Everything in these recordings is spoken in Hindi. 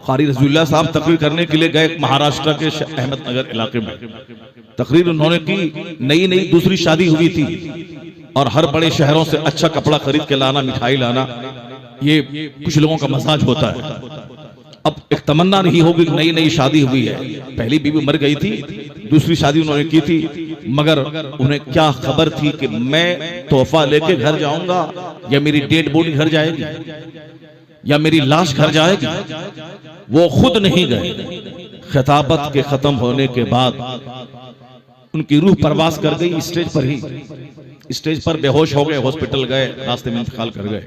कारी रसूलुल्लाह साहब तकरीर करने के लिए गए महाराष्ट्र के अहमदनगर इलाके में। तकरीर उन्होंने की, नई नई दूसरी शादी हुई थी और हर बड़े शहरों से अच्छा कपड़ा खरीद के लाना, मिठाई लाना, ये कुछ लोगों का मजाज होता है। अब एक तमन्ना नहीं होगी कि नई नई शादी हुई है, पहली बीवी मर गई थी, दूसरी शादी उन्होंने की थी, मगर उन्हें क्या खबर थी कि मैं तोहफा लेके घर जाऊंगा या मेरी डेड बॉडी घर जाएगी या मेरी लाश घर जाएगी। वो खुद नहीं गए। खिताबत के खत्म होने के बाद उनकी रूह परवास कर गई स्टेज पर ही। स्टेज पर बेहोश हो गए, हॉस्पिटल गए, रास्ते में इंतकाल कर गए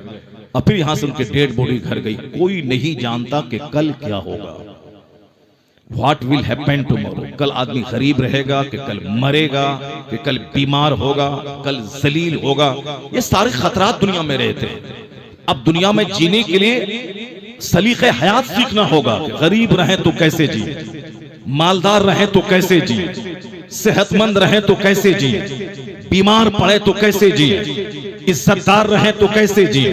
और फिर यहां से उनकी डेड बॉडी घर गई। कोई नहीं जानता कि कल क्या होगा, व्हाट विल हैपन टुमारो। कल आदमी गरीब रहेगा कि कल मरेगा, कि कल बीमार होगा, कल जलील होगा। ये सारे खतरात दुनिया में रहते हैं। अब दुनिया में जीने के लिए सलीके हयात सीखना होगा कि गरीब रहे तो कैसे जिए, मालदार रहे तो कैसे जिए, सेहतमंद रहे तो कैसे जिए, बीमार पड़े तो कैसे जिए, इज्जतदार रहे तो कैसे जिए,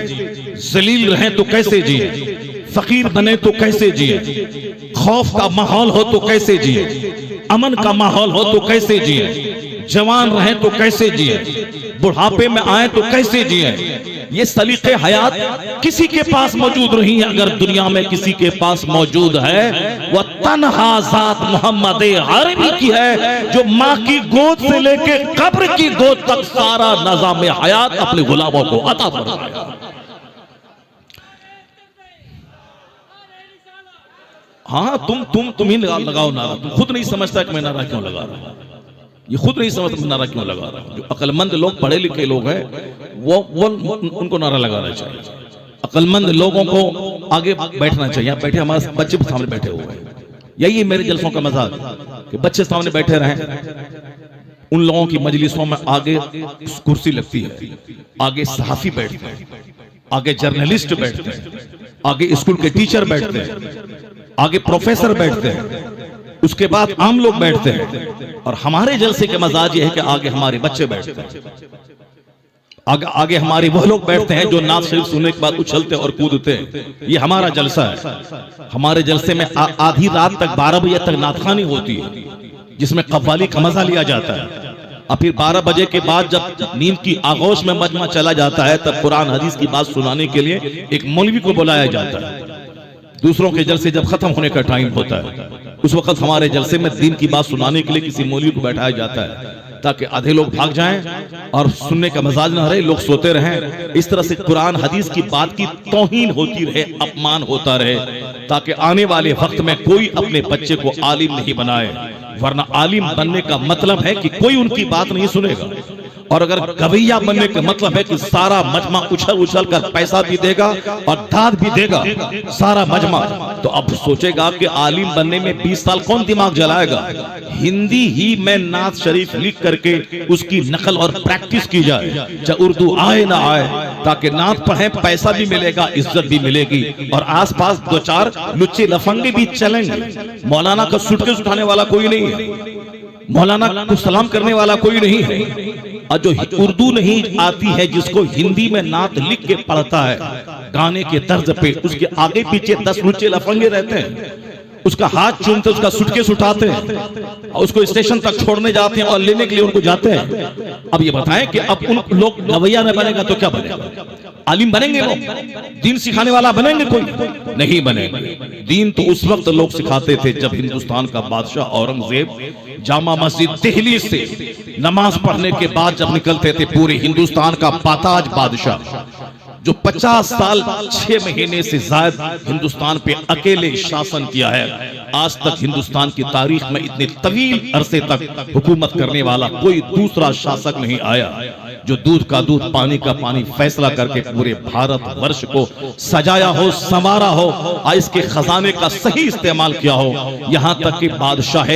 जलील रहे तो कैसे जिए, फकीर बने तो कैसे जिए, खौफ का माहौल हो तो कैसे जिए, अमन का माहौल हो तो कैसे जिए, जवान रहे तो कैसे जिए, बुढ़ापे में आए तो कैसे जिए। ये सलीके हयात किसी के पास मौजूद नहीं है। अगर दुनिया में किसी के पास मौजूद है वह तन्हा जात मोहम्मद अरबी की है, जो माँ की गोद से लेके कब्र की गोद तक सारा निज़ाम हयात अपने गुलामों को अता फरमाया। हाँ, तुम ही लगाओ नारा। तुम खुद नहीं समझता कि मैं नारा क्यों लगा रहा हूं। ये खुद नहीं समझता नारा क्यों लगा रहा हूं। जो अक्लमंद लोग, पढ़े लिखे लोग हैं, वो उनको नारा लगाना चाहिए। अक्लमंद लोगों को आगे बैठना चाहिए। बैठे हमारे बच्चे सामने बैठे हुए हैं। यही मेरे जलसों का मजाक कि बच्चे सामने बैठे रहें। उन लोगों की मजलिसों में आगे कुर्सी लगती है, आगे सहाफी बैठते हैं, आगे जर्नलिस्ट बैठते हैं, आगे स्कूल के टीचर बैठते हैं, आगे प्रोफेसर बैठते हैं, उसके बाद आम लोग बैठते हैं। और हमारे जलसे के मजाज ये है कि आगे हमारे बच्चे बैठते हैं, आगे हमारे वह लोग बैठते हैं जो नात शरीफ सुनने के बाद उछलते और कूदते हैं। ये हमारा जलसा है। हमारे जलसे में आधी रात तक 12 बजे तक नातखानी होती है, जिसमें कव्वाली का मजा लिया जाता है। और फिर 12 बजे के बाद जब नींद की आगोश में मजमा चला जाता है, तब कुरान हदीस की बात सुनाने के लिए एक मौलवी को बुलाया जाता है। दूसरों के जलसे जब खत्म होने का टाइम होता है, उस वक्त हमारे जलसे में दीन की बात सुनाने के लिए किसी मौलवी को बैठाया जाता है, ताकि आधे लोग भाग जाएं और सुनने का मजाज ना रहे, लोग सोते रहें। इस तरह से कुरान हदीस की बात की तौहीन होती रहे, अपमान होता रहे, ताकि आने वाले वक्त में कोई अपने बच्चे को आलिम नहीं बनाए। वरना आलिम बनने का मतलब है कि कोई उनकी बात नहीं सुनेगा, और अगर गवैया बनने का मतलब है कि सारा मजमा उछल उछल कर पैसा भी देगा और दाद भी देगा सारा मजमा, तो अब सोचेगा कि आलिम बनने में 20 साल कौन दिमाग जलाएगा। हिंदी ही में नात शरीफ लिख करके उसकी नकल और प्रैक्टिस की जाए, चाहे उर्दू आए ना आए, ताकि नात पढ़े, पैसा भी मिलेगा, इज्जत भी मिलेगी, और आसपास 2-4 लुच्चे लफंगे भी चलेंगे। मौलाना का सूटकेस उठाने वाला कोई नहीं है, मौलाना को सलाम करने वाला कोई नहीं है। और जो उर्दू नहीं आती है, जिसको हिंदी में नात लिख के पढ़ता है गाने के तर्ज पे, उसके आगे पीछे 10 लुच्चे लफंगे रहते हैं, उसका हाथ चूमते, उसका सूटकेस उठाते हैं और उसको स्टेशन तक छोड़ने जाते हैं और लेने के लिए उनको जाते हैं। अब ये बताएं कि अब उन लोग गवैया में बनेगा तो क्या बनेगा? आलिम बनेंगे लोग? दीन सिखाने वाला बनेंगे? कोई नहीं बनेंगे। दीन तो उस वक्त लोग सिखाते थे जब हिंदुस्तान का बादशाह औरंगजेब जामा मस्जिद दिल्ली से नमाज पढ़ने के बाद जब निकलते थे, पूरे हिंदुस्तान का बाताज बादशाह जो 50 साल 6 महीने से ज्यादा हिंदुस्तान पे अकेले शासन किया है, आज तक हिंदुस्तान की तारीख में इतने तवील अरसे तक हुकूमत करने वाला कोई दूसरा शासक नहीं आया जो दूध का दूध पानी का पानी फैसला करके पूरे भारत वर्ष को सजाया हो, संवारा हो, इसके खजाने का सही इस्तेमाल किया हो। यहाँ तक कि बादशाह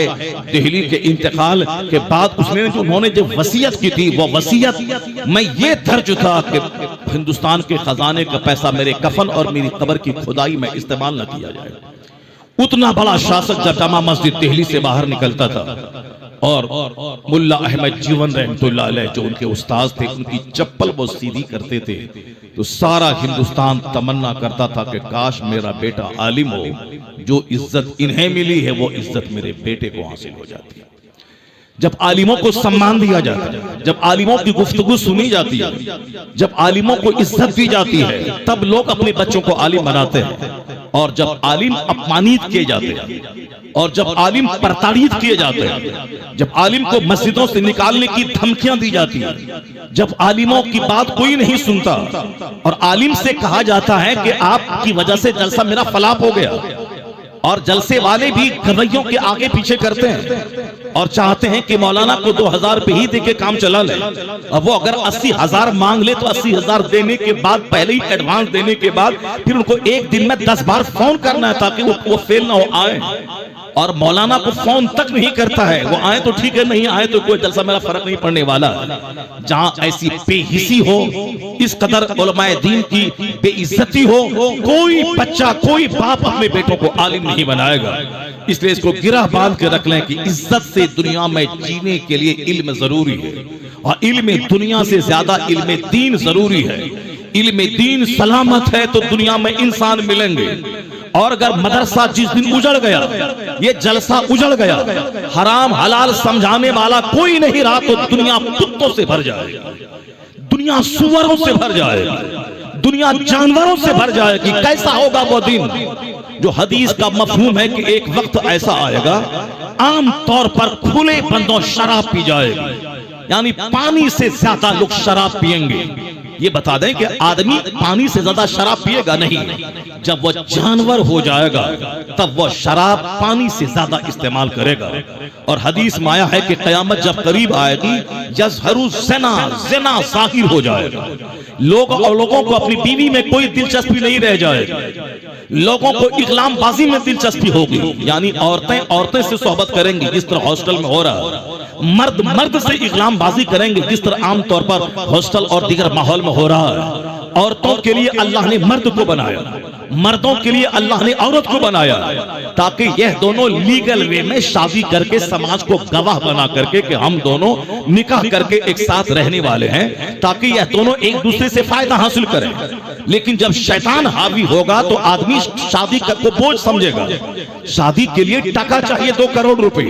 दिल्ली के इंतकाल के बाद उसने उन्होंने जो वसीयत की थी, वो वसीयत मैं ये दर्ज था कि हिंदुस्तान के खजाने का पैसा मेरे कफन और मेरी कब्र की खुदाई में इस्तेमाल न किया जाए। उतना बड़ा शासक जब जामा मस्जिद दिल्ली से बाहर निकलता था और मुल्ला अहमद जीवन रहमतुल्लाह अलैह जो उनके उस्ताद थे, उनकी चप्पल वो सीधी करते थे तो सारा हिंदुस्तान तमन्ना करता था कि काश मेरा बेटा आलिम हो, जो इज्जत इन्हें मिली है वो इज्जत मेरे बेटे को हासिल हो जाती है। जब आलिमों को सम्मान दिया जाता है, जब आलिमों की गुफ्तगू सुनी जाती है, जब आलिमों को इज्जत दी जाती है, तब लोग अपने बच्चों को आलिम बनाते हैं। और जब आलिम अपमानित किए जाते हैं और जब आलिम प्रताड़ित किए जाते हैं, जब आलिम को मस्जिदों से निकालने की धमकियां दी जाती है, जब आलिमों की बात कोई नहीं सुनता और आलिम से कहा जाता है कि आपकी वजह से जलसा मेरा फलाप हो गया, और जलसे वाले भी गवैयों के आगे पीछे करते हैं और चाहते हैं कि मौलाना को 2000 रुपये ही देके काम चला ले। अब वो अगर 80,000 मांग ले तो 80,000 देने के बाद, पहले ही एडवांस देने के बाद, फिर उनको एक दिन में 10 बार फोन करना है ताकि वो फेल ना हो आए। और मौलाना को फोन तक नहीं करता है, वो आए तो ठीक है, नहीं आए तो कोई जलसा मेरा फर्क नहीं पड़ने वाला। जहां ऐसी बेहिसी हो, इस कदर उलमाए दीन की बेइज्जती हो, कोई बच्चा, कोई बाप अपने बेटों को आलिम नहीं बनाएगा। इसलिए इसको गिरह बांध के रख लें कि इज्जत से दुनिया में जीने के लिए इल्म जरूरी है, और इल्म दुनिया से ज्यादा इल्म दीन जरूरी है। इल्म दीन सलामत है तो दुनिया में इंसान मिलेंगे। और अगर मदरसा जिस दिन उजड़ गया, ये जलसा उजड़ गया, हराम हलाल समझाने वाला कोई नहीं रहा तो दुनिया कुत्तों से भर जाएगी, दुनिया सुअरों से भर जाएगी, दुनिया जानवरों से भर जाएगी। कैसा होगा वो दिन? जो हदीस का मफहूम है कि एक वक्त ऐसा आएगा, आम तौर पर खुले बंदों शराब पी जाएगी, यानी पानी से ज्यादा लोग शराब पिएंगे। ये बता दें कि आदमी पानी से ज्यादा शराब पिएगा नहीं, जब वह जानवर हो जाएगा तब वह शराब पानी से ज्यादा इस्तेमाल करेगा। और हदीस में आया है कि कयामत जब करीब आएगी, यज़हरु ज़िना, ज़िना ज़ाहिर हो जाएगा। लोगों को अपनी बीवी में कोई दिलचस्पी नहीं रह जाएगी, लोगों को इकलामबाजी में दिलचस्पी होगी, यानी औरतें से सोहबत करेंगी जिस तरह हॉस्टल में हो रहा है, मर्द से इकलामबाजी करेंगे जिस तरह आमतौर पर हॉस्टल और दीगर माहौल में हो रहा है। औरतों के लिए अल्लाह ने मर्द को बनाया, मर्दों के लिए अल्लाह ने औरत को बनाया, ताकि यह दोनों लीगल वे में शादी करके समाज को गवाह बना करके कि हम दोनों निकाह करके एक साथ रहने वाले हैं, ताकि यह दोनों एक दूसरे से फायदा हासिल करें। लेकिन जब शैतान हावी होगा तो आदमी शादी को बोझ समझेगा। शादी के लिए टका चाहिए 2 करोड़ रुपए,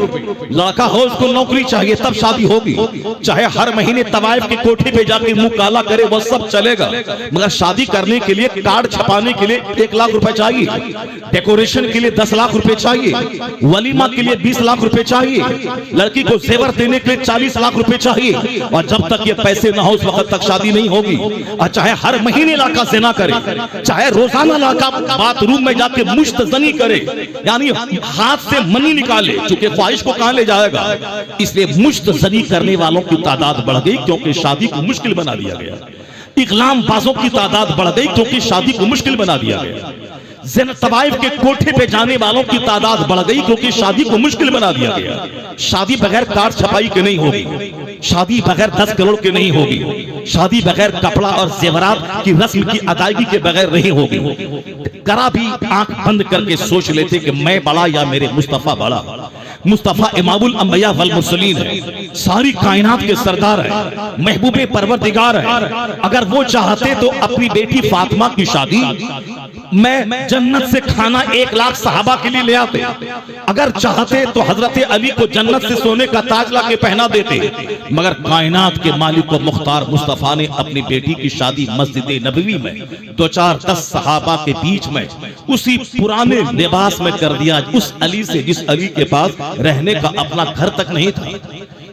लड़का हो उसको नौकरी चाहिए तब शादी होगी, चाहे हर महीने तवाइफ के कोठे पे जाके मुंह काला करे वो सब चलेगा, मगर शादी करने के लिए कार्ड छपाने के लिए 1 लाख रुपए चाहिए, डेकोरेशन के लिए 10 लाख रुपए चाहिए, वलीमा के लिए 20 लाख रुपए चाहिए, लड़की को जेवर देने के लिए 40 लाख रुपए चाहिए। और जब तक ये पैसे ना हो उस वक्त तक शादी नहीं होगी। और चाहे हर महीने लड़का ज़िना करे, चाहे रोजाना लड़का बाथरूम में जाके मुश्तजनी करे, यानी हाथ से मनी निकाले, चूंकि ख्वाहिश को कहां ले जाएगा। इसलिए मुश्तजनी करने वालों की तादाद बढ़ गई क्योंकि शादी को मुश्किल बना दिया गया। इकलामबाजों की तादाद बढ़ गई क्योंकि शादी को मुश्किल बना दिया गया। तवाइफ के कोठे पे जाने वालों की तादाद बढ़ गई क्योंकि शादी को मुश्किल बना दिया गया। शादी बगैर कार्ड छपाई के नहीं होगी, शादी बगैर 10 करोड़ के नहीं होगी, शादी बगैर कपड़ा और जेवरात की रस्म की अदायगी के बगैर नहीं होगी। करा भी आंख बंद करके सोच लेते कि मैं बड़ा या मेरे मुस्तफा बड़ा। मुस्तफा इमामुल अंबिया वल मुरसलीन है, सारी कायनात के सरदार है, महबूबे परवरदिगार है। अगर वो चाहते तो अपनी बेटी फातिमा की शादी मैं जन्नत से खाना 1 लाख सहाबा के लिए ले आते। अगर चाहते तो हजरत अली को जन्नत से सोने का ताज ला के पहना देते। मगर कायनात के मालिक को मुख्तार मुस्तफा ने अपनी बेटी की शादी मस्जिद नबवी में 2-4-10 सहाबा के बीच में उसी पुराने लिबास में कर दिया, उस अली से जिस अली के पास रहने का अपना घर तक नहीं था,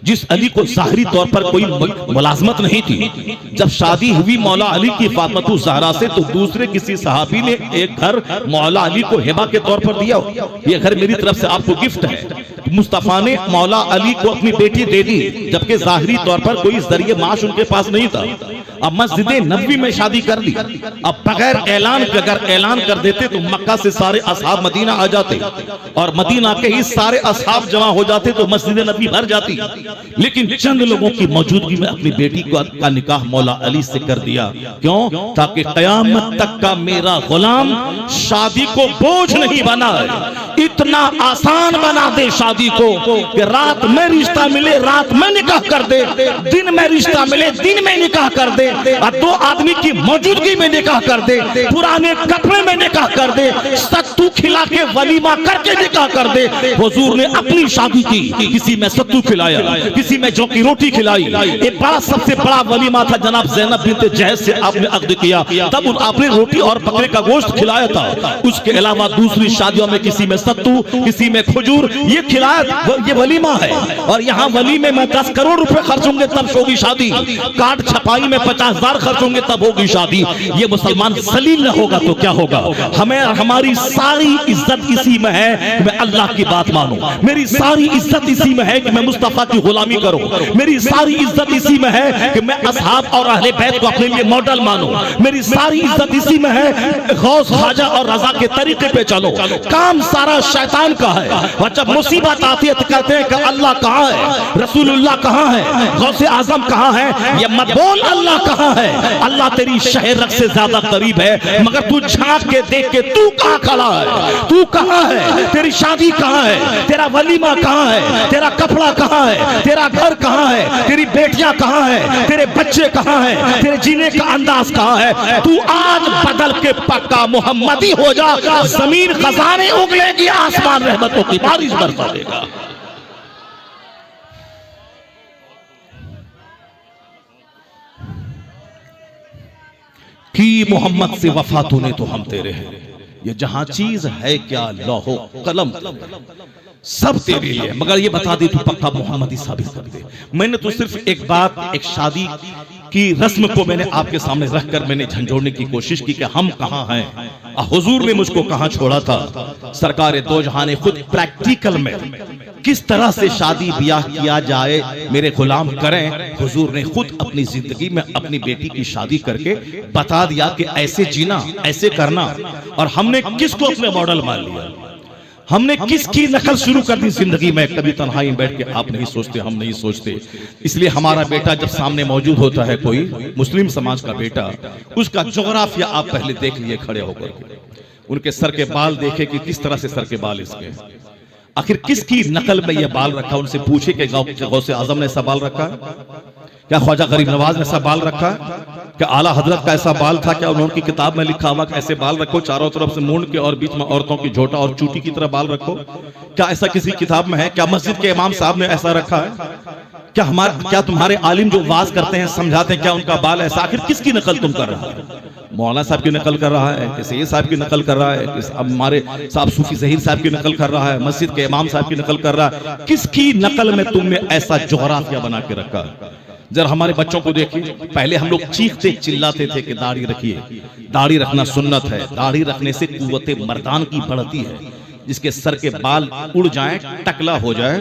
जिस अली को ज़ाहिरी तौर पर कोई मुलाजमत नहीं थी। जब शादी हुई मौला अली की फातिमा ज़हरा से तो दूसरे किसी सहाबी ने एक घर मौला अली को हिबा के तौर पर दिया, ये घर मेरी तरफ से आपको गिफ्ट है। मुस्तफा ने मौला अली को अपनी बेटी दे दी, जबकि ज़ाहिरी तौर पर कोई जरिए माश उनके पास नहीं था। अब मस्जिद नबवी में शादी कर दी। अब बगैर ऐलान के अगर ऐलान कर देते तो मक्का से सारे असहाब मदीना आ जाते और मदीना के ही सारे असहाब जमा हो जाते तो मस्जिद नबवी भर जाती। लेकिन चंद लोगों की मौजूदगी में अपनी बेटी का निकाह मौला अली से कर दिया। क्यों? ताकि कयामत तक का मेरा गुलाम शादी को बोझ नहीं बनाए, इतना आसान बना दे शादी को कि रात में रिश्ता मिले रात में निकाह कर दे, दिन में रिश्ता मिले दिन में निकाह कर दे, और दो आदमी की मौजूदगी में निकाह कर दे, पुराने कपड़े में निकाह कर दे, सत्तू खिला के वलीमा करके निकाह कर दे। हुजूर ने अपनी शादी की, किसी में सत्तू खिलाया, किसी में जौ की रोटी खिलाई। एक बड़ा सबसे बड़ा वलीमा था जनाब ज़ैनब बिन्त जहश से आपने अक़्द किया, तब आपने रोटी और बकरे का गोश्त खिलाया था। उसके अलावा दूसरी शादियों में किसी में सत्तू, किसी में खजूर, ये खिलाया, ये वलीमा है। और यहाँ वलीमे में 10 करोड़ रुपए खर्च होंगे तब होगी शादी, कार्ड छपाई में 50,000 खर्च होंगे तब होगी शादी। ये मुसलमान सलील न होगा तो क्या होगा? हमें हमारी सारी इज्जत इसी में है कि मैं अल्लाह की बात मानूं, मेरी सारी इज्जत इसी में है कि मैं मुस्तफा की गुलामी करूं, मेरी सारी इज्जत इसी में है कि मैं असहाब और अहले बैत को अपने लिए मॉडल मानूं, मेरी सारी इज्जत इसी में है गौस ख्वाजा और रजा के तरीके पे चलो। काम सारा शैतान का है। और जब मुसीबत आती है तो कहते हैं कि अल्लाह कहाँ है, रसूलुल्लाह कहाँ है, गौसे आजम कहाँ है। ये मत बोल अल्लाह कहाँ है, अल्लाह तेरी शहर से ज्यादा करीब है, मगर तू झांक के देख के तू कहाँ खड़ा है, तू कहाँ है, तेरी शादी कहाँ है, तेरा वलीमा कहाँ है, तेरा कपड़ा कहाँ है, तेरा घर कहाँ है, तेरी बेटियां कहाँ है, तेरे बच्चे कहाँ है, तेरे जीने का अंदाज कहाँ है। तू आज बदल के पक्का मोहम्मदी हो जा, जमीन खजाने उगलेगी, आसमान रहमतों की बारिश बरसा देगा। कि मोहम्मद से वफा तूने तो हम तेरे हैं, ये जहां चीज है क्या लौहो कलम सब तेरे लिए, मगर ये बता दे तू पक्का मोहम्मदी साबित कर दे। मैंने तो सिर्फ एक बात, एक शादी की रस्म को मैंने आपके सामने रखकर मैंने झंझोड़ने की कोशिश की कि हम कहाँ हैं, हुजूर ने मुझको कहाँ छोड़ा था। सरकार दो जहां ने खुद प्रैक्टिकल में किस तरह से शादी ब्याह किया जाए मेरे गुलाम करें, हुजूर ने खुद अपनी जिंदगी में अपनी बेटी की शादी करके बता दिया कि ऐसे जीना, ऐसे करना। और हमने किसको अपने मॉडल मान लिया, हमने किसकी नकल शुरू कर दी जिंदगी में। कभी तन्हाई में बैठ के आप नहीं सोचते, हम नहीं सोचते। इसलिए हमारा बेटा जब सामने मौजूद होता है, कोई मुस्लिम समाज का बेटा, उसका जोग्राफिया आप पहले देख लिए खड़े होकर, उनके सर के बाल देखे कि किस तरह से सर के बाल इसके, आखिर किसकी नकल में ये बाल रखा। उनसे पूछे कि गौसे आजम ने ऐसा बाल रखा है क्या, ख्वाजा गरीब नवाज ने ऐसा बाल रखा है क्या, आला हजरत का ऐसा बाल था क्या, उन्होंने किताब में लिखा हुआ कि ऐसे बाल रखो, चारों तरफ से मूंड के और बीच में औरतों की झोटा और चूटी की तरह बाल रखो, क्या ऐसा किसी किताब में है? क्या मस्जिद के इमाम साहब ने ऐसा रखा है क्या? क्या तुम्हारे आलिम जो वाज करते हैं, समझाते हैं, क्या उनका बाल ऐसा? आखिर किसकी नकल तुम कर रहा है? मौलाना साहब की नकल कर रहा है, किसी साहब की नकल कर रहा है, हमारे साहब सूफी ज़हीर साहब की नकल कर रहा है, मस्जिद के इमाम साहब की नकल कर रहा है। किसकी नकल में तुमने ऐसा जोग्राफिया बना के रखा? जरा हमारे बच्चों को देखिए, पहले हम लोग चीखते चिल्लाते थे कि दाढ़ी रखिए, दाढ़ी रखना सुन्नत है, दाढ़ी रखने से कुव्वते मर्दान की बढ़ती है। जिसके सर के बाल उड़ जाएं, टकला हो जाए,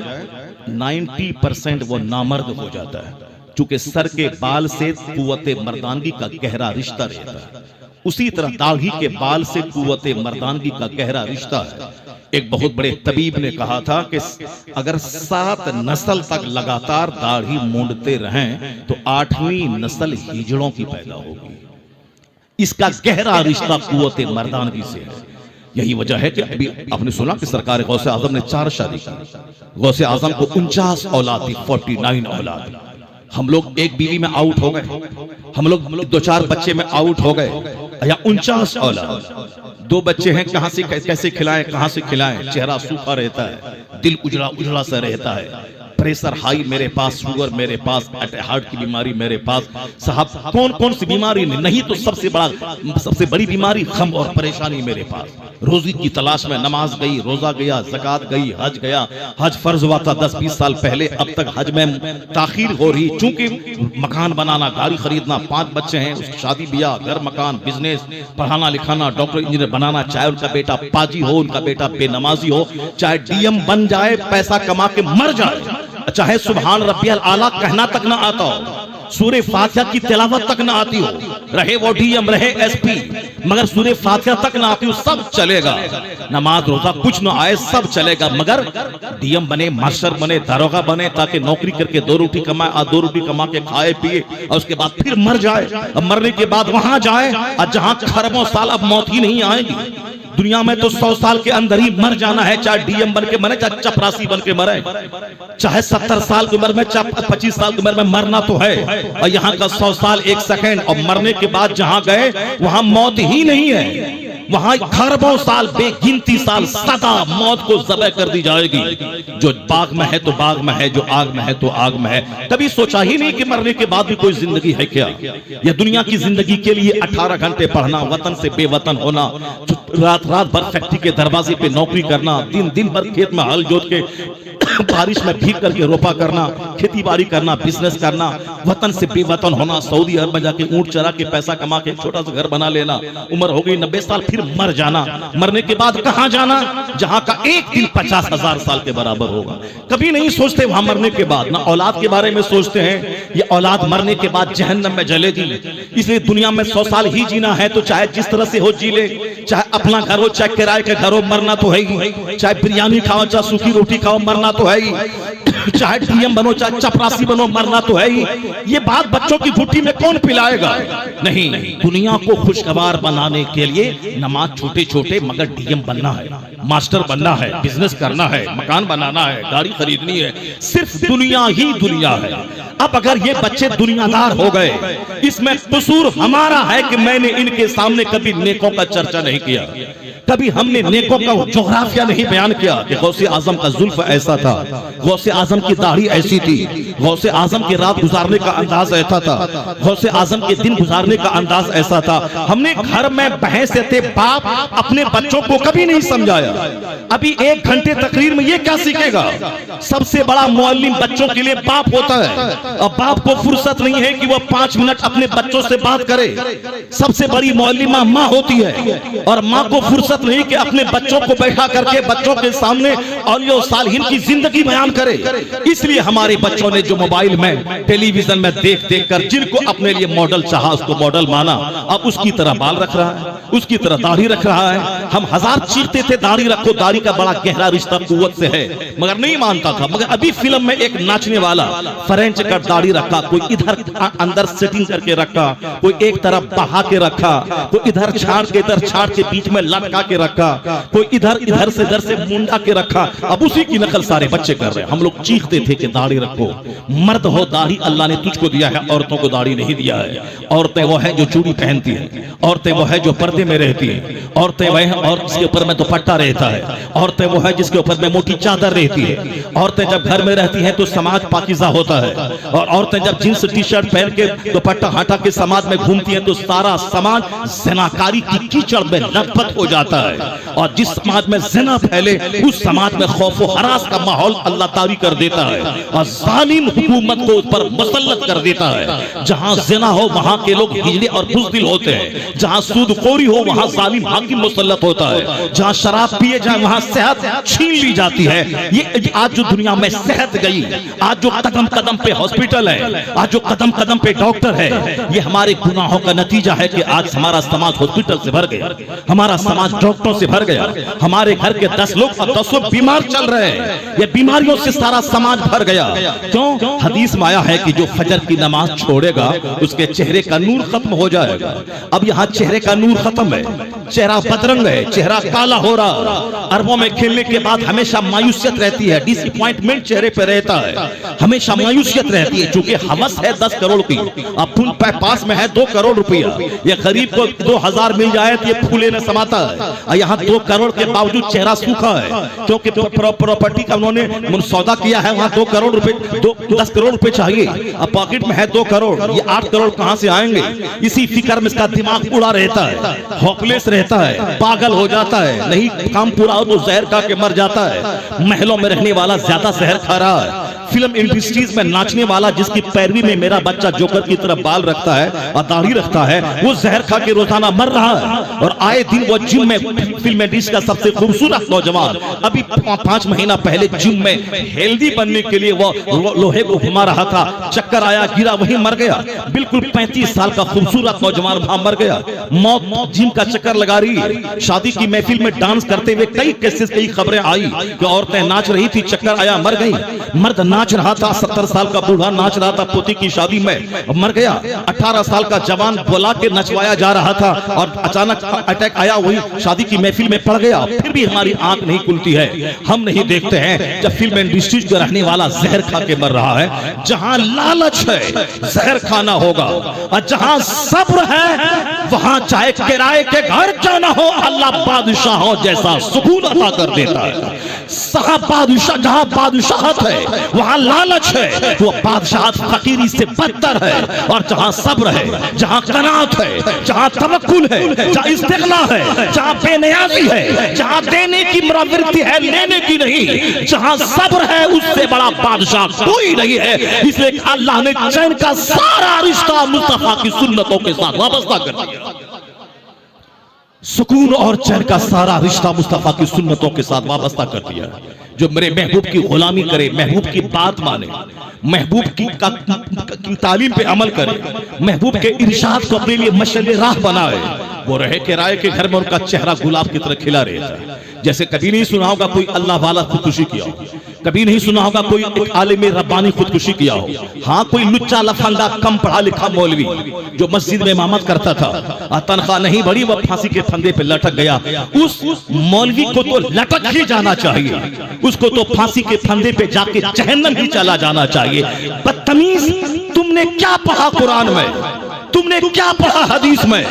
90% वो नामर्द हो जाता है, चूंकि सर के बाल से कुव्वते मर्दानगी का गहरा रिश्ता रहता है। उसी तरह दाढ़ी के बाल से कुव्वते मर्दानगी का गहरा रिश्ता है। एक बहुत बड़े तबीब ने कहा था कि अगर 7 नस्ल तक लगातार दाढ़ी मूंडते रहें तो 8वीं नस्ल हिजड़ों की पैदा होगी। इसका गहरा रिश्ता कुव्वते मर्दानगी से है। यही वजह है कि अभी आपने सुना कि सरकार गौसे आजम ने 4 शादी की। गौसे आजम को 49 औलाद थी, 49 औलाद। हम लोग एक बीवी में आउट हो गए, हम लोग 2-4 बच्चे में आउट हो गए, या 49 औलाद। 2 बच्चे हैं, कहां से कैसे खिलाएं, कहां से खिलाएं? चेहरा सूखा रहता है, दिल उजड़ा उजड़ा सा रहता है, प्रेशर हाई मेरे पास, शुगर मेरे पास, हार्ट की बीमारी मेरे पास। साहब कौन कौन सी बीमारी नहीं तो सबसे बड़ी बीमारी गम और परेशानी मेरे पास। रोजी की तलाश में नमाज गई, रोजा गया, ज़कात गई, हज गया। हज फर्ज हुआ था 10-20 साल पहले, अब तक हज में ताखीर हो रही, चूंकि मकान बनाना, गाड़ी खरीदना, 5 बच्चे हैं, शादी ब्याह, घर मकान, बिजनेस, पढ़ाना लिखाना, डॉक्टर इंजीनियर बनाना, चाहे उनका बेटा पाजी हो, उनका बेटा बेनमाजी हो, चाहे डीएम बन जाए, पैसा कमा के मर जाए, चाहे सुभान रब्बियल आला कहना तक ना आता हो, सूरे फातिहा की तिलावत तक ना आती हो, रहे वो डीएम रहे एसपी, मगर सूरे फातिहा तक ना आती हो, सब चलेगा। नमाज रोजा कुछ ना आए, सब चलेगा, मगर डीएम बने, मास्टर बने, दारोगा बने, ताकि नौकरी करके 2 रोटी कमाए, और 2 रोटी कमा के खाए पिए, और उसके बाद फिर मर जाए। अब मरने के बाद वहां जाए और जहां खरबों साल अब मौत ही नहीं आएगी, दुनिया में तो 100 साल के अंदर ही मर जाना है, चाहे डीएम बन के मरे, चाहे चपरासी बन के मरे, चाहे 70 साल की उम्र में, चाहे 25 साल की उम्र में, मरना तो है। और यहाँ का 100 साल 1 सेकंड, और मरने के बाद जहां गए वहां मौत ही नहीं है, वहां खरबों साल, बेगिनती साल सदा मौत को ज़बह कर दी जाएगी। जो बाग में है तो बाग में है, जो आग में है तो आग में है। कभी सोचा ही नहीं कि मरने के बाद भी कोई जिंदगी है क्या? यह दुनिया की जिंदगी के लिए 18 घंटे पढ़ना, वतन से बेवतन होना, रात रात भर फैक्ट्री के दरवाजे पे नौकरी करना, दिन दिन भर खेत में हल जोत के बारिश में भीग करके रोपा करना, खेती बाड़ी करना, बिजनेस करना, वतन से बेवतन होना, सऊदी अरब में जाके ऊंट चरा के पैसा कमा के छोटा सा घर बना लेना, उम्र हो गई 90 साल, फिर मर जाना। मरने के बाद कहां जाना? जहां का एक दिन 50,000 साल के बराबर होगा। कभी नहीं सोचते वहां मरने के बाद, ना औलाद के बारे में सोचते हैं, ये औलाद मरने के बाद जहन्नम में जलेगी। इसलिए दुनिया में 100 साल ही जीना है तो चाहे जिस तरह से हो जी ले, चाहे अपना घर हो, चाहे किराए के घर हो, मरना तो है ही। चाहे बिरयानी खाओ, चाहे सूखी रोटी खाओ, मरना तो है ही। चाहे डीएम बनो, चाहे चपरासी बनो, मरना तो है ही। ये बात बच्चों की घुट्टी में कौन पिलाएगा? नहीं, दुनिया को खुशगवार बनाने के लिए नमाज छोटे छोटे मगर डीएम बनना है, मास्टर बनना है, बिजनेस करना है, मकान बनाना है, गाड़ी खरीदनी है, सिर्फ दुनिया ही दुनिया है। अब अगर ये बच्चे दुनियादार हो गए, इसमें कसूर हमारा है कि मैंने इनके सामने कभी नेकों का चर्चा नहीं किया, कभी हमने नेकों का जोग्राफिया नहीं बयान किया कि गौसे आजम का जुल्फ ऐसा था, गौसे आजम की दाढ़ी ऐसी थी, गौसे आजम की रात गुजारने का अंदाज ऐसा था, गौसे आजम के दिन गुजारने का अंदाज ऐसा था। हमने घर में बहस थे, बाप अपने बच्चों को कभी नहीं समझाया। अभी 1 घंटे तकरीर में ये क्या सीखेगा? सबसे बड़ा मुअल्लिम बच्चों के लिए बाप होता है, और बाप को फुर्सत नहीं है कि वह 5 मिनट अपने बच्चों से बात करे। सबसे बड़ी मुअल्लिमा माँ होती है, और माँ को फुर्सत नहीं कि अपने बच्चों को बैठा करके बच्चों के सामने औलिया सालिहीन की जिंदगी बयान करे। इसलिए हमारे बच्चों ने जो मोबाइल में, टेलीविजन में देख देख कर जिनको अपने लिए मॉडल चाहा, उसको मॉडल माना, अब उसकी तरह बाल रख रहा है, उसकी तरह दाढ़ी रख रहा है। हम 1000 चीखते थे दाढ़ी रखो, दाढ़ी का बड़ा गहरा रिश्ता कुव्वत से है, मगर नहीं मानता था। मगर अभी फिल्म में एक नाचने वाला फ्रेंच कट दाढ़ी रखा, कोई इधर अंदर सेटिंग करके रखा, कोई एक तरफ बहा के रखा, कोई इधर छाड़ के इधर छाड़ के बीच में लटका के रखा, कोई इधर से मुंडा के रखा। अब उसी की नकल सारे बच्चे कर रहे हैं। हम लोग चीखते थे कि दाढ़ी रखो, मर्द हो दाढ़ी अल्लाह ने तुझको दिया है, औरतों को दाढ़ी नहीं दिया है। औरतें वो है जो चूड़ी पहनती है, औरतें वो है जो पर्दे में रहती है, औरतें वह है और जिसके ऊपर में दुपट्टा रहता है, औरतें वो है जिसके ऊपर में मोटी चादर रहती है। औरतें जब घर में रहती हैं तो समाज पाकीज़ा होता है, और औरतें जब जींस टी शर्ट पहन के दुपट्टा हटा के समाज में घूमती हैं तो सारा समाज ज़िनाकारी की कीचड़ में लथपथ हो जाता है। और जिस समाज में ज़िना फैले उस समाज में खौफ व हरास का माहौल अल्लाह तारी कर देता है, और जालिम हुकूमत को उस पर मुसल्लत कर देता है। जहां ज़िना हो वहां के लोग हिजड़े और बुज़दिल होते हैं, जहां सूदखोरी हो वहां जालिम हाकिम मुसल्लत होता है, जहां शराब पिए जाए वहां सेहत छीन ली जाती है। ये आज जो दुनिया में सेहत गई, आज जो कदम कदम पे हॉस्पिटल है, आज जो कदम कदम पे डॉक्टर है, ये हमारे गुनाहों का नतीजा है कि आज हमारा समाज हॉस्पिटल से भर गया, हमारा समाज डॉक्टरों से भर गया, हमारे घर के 10 लोग और 10 लोग बीमार चल रहे हैं। ये बीमारियों से सारा समाज भर गया। क्यों? हदीस में आया है कि जो फजर की नमाज छोड़ेगा उसके चेहरे का नूर खत्म हो जाएगा। अब यहाँ चेहरे का नूर खत्म है, चेहरा बदरंग है, चेहरा काला हो रहा। अरबों में खेलने के बाद हमेशा मायूसियत रहती है, डिसअपॉइंटमेंट चेहरे पे रहता है, हमेशा मायूसियत रहती है। चूंकि हवस है 10 करोड़ की, अब फूल पास में है 2 करोड़ रुपया, ये गरीब को 2000 मिल जाए तो ये फूले न समाता है, और यहाँ 2 करोड़ के बावजूद चेहरा सूखा है, क्योंकि प्रॉपर्टी का उन्होंने सौदा किया है, वहाँ 2 करोड़ रुपए 10 करोड़ रुपए चाहिए, अब पॉकेट में है 2 करोड़, ये 8 करोड़ कहाँ से आएंगे? इसी फिक्र में इसका दिमाग उड़ा रहता है, होपलेस रहता है, पागल हो जाता है, नहीं काम पूरा हो तो जहर खा के मर जाता है। महलों में रहने वाला ज्यादा जहर खा रहा है, फिल्म इंडस्ट्रीज में नाचने वाला जिसकी पैरवी में मेरा बच्चा जोकर की तरफ बाल रखता है और दाढ़ी रखता है, वो जहर खा के रोजाना मर रहा है। और आए दिन वो जिम में, फिल्म इंडस्ट्री का सबसे खूबसूरत नौजवान अभी 5 महीना पहले जिम में हेल्दी बनने के लिए वो लोहे को घुमा रहा था, चक्कर आया, गिरा, वहीं मर गया। बिल्कुल 35 साल का खूबसूरत नौजवान वहां मर गया। मौत जिम का चक्कर लगा रही है। शादी की महफिल में डांस करते हुए कई केसेस, कई खबरें आई कि औरतें नाच रही थी, चक्कर आया, मर गई। मर्द नाच रहा था, 70 साल का बूढ़ा नाच रहा था पोती की शादी में, मर गया। 18 साल का जवान बुला के नचवाया जा रहा था और अचानक अटैक आया, वही शादी की महफिल में पड़ गया। फिर भी हमारी आंख नहीं खुलती है, हम नहीं देखते हैं जब फिल्म इंडस्ट्री का रहने वाला जहर खा के मर रहा है। जहां लालच है जहर खाना होगा, और जहां सब्र है वहां चाहे किराए के घर जाना हो, अल्लाह बादशाहों जैसा सुकून अता कर देता है। जहां बादशाहत है वहां लालच है, वो बादशाहत फकीरी से बदतर है। और जहां सब्र है, जहां कनात है, जहां तवक्कुल है, जहां इस्तिगना है, जहां बेनियाजी है, जहां देने की प्रवृत्ति है लेने की नहीं, जहां सब्र है उससे बड़ा बादशाह कोई नहीं है। इसलिए अल्लाह ने चैन का सारा रिश्ता मुस्तफा की सुन्नतों के साथ वाबस्ता कर दिया। सुकून और चैन का सारा रिश्ता मुस्तफा की सुन्नतों के साथ वाबस्ता कर दिया। जो मेरे महबूब की गुलामी करे, महबूब की बात माने, महबूब की तालीम पे अमल करे, महबूब के इरशाद को अपने लिए मशअले राह बनाए, वो रहे किराए के घर में उनका चेहरा गुलाब की तरह खिला रहता है। जैसे कभी नहीं सुना होगा कोई अल्लाह वाला खुदकुशी किया हो, कभी नहीं सुना होगा कोई एक आलिम रब्बानी खुदकुशी किया हो। हाँ, कोई लुच्चा लफंगा कम पढ़ा लिखा मौलवी जो मस्जिद में इमामत करता था और तनख्वाह नहीं बढ़ी, वह फांसी के फंदे पे लटक गया। उस मौलवी को तो लटक ही जाना चाहिए, उसको तो फांसी के फंदे पे जाके जहन्नम ही चला जाना चाहिए। बदतमीज, तुमने क्या पढ़ा कुरान में, तुमने क्या पढ़ा हदीस में?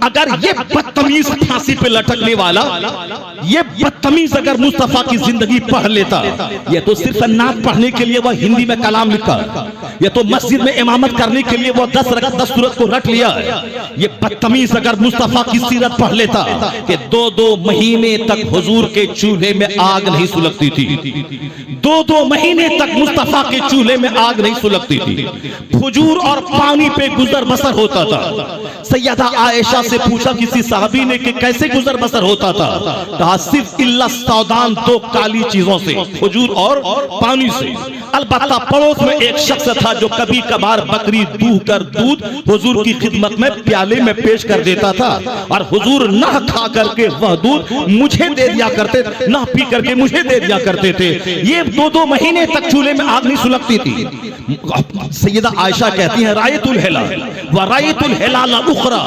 अगर ये बदतमीज फांसी पे लटकने वाला, ये बदतमीज अगर मुस्तफा की जिंदगी पढ़ लेता, ये तो सिर्फ नात पढ़ने के लिए वह हिंदी में कलाम लिखा, ये तो मस्जिद में इमामत करने के लिए वो 10 रकात 10 सूरत को रट लिया है। ये बदतमीज अगर मुस्तफा की सीरत पढ़ लेता कि 2-2 महीने तक हुजूर के चूल्हे में आग नहीं सुलगती थी, 2-2 महीने तक मुस्तफा के चूल्हे में आग नहीं सुलगती थी, खजूर और पानी पे गुजर बसर होता था। सैयदा आयशा से पूछा किसी साहबी ने कि कैसे गुजर बसर होता था, कहा सिर्फ इल्ला सौदान 2 काली चीजों से, खजूर और पानी से। अलबत्ता पड़ोस में एक शख्स था जो कभी कभार बकरी दूह कर दूध हुजूर की खिदमत में प्याले में पेश कर देता था, और हुजूर ना खा करके वह दूध मुझे दे दिया करते, ना पी करके मुझे दे दिया करते थे। ये 2-2 महीने तक चूल्हे में आग नहीं सुलगती थी। सैयदा आयशा कहती हैं रायतुल हिलाल व रायतुल हिलाल उखरा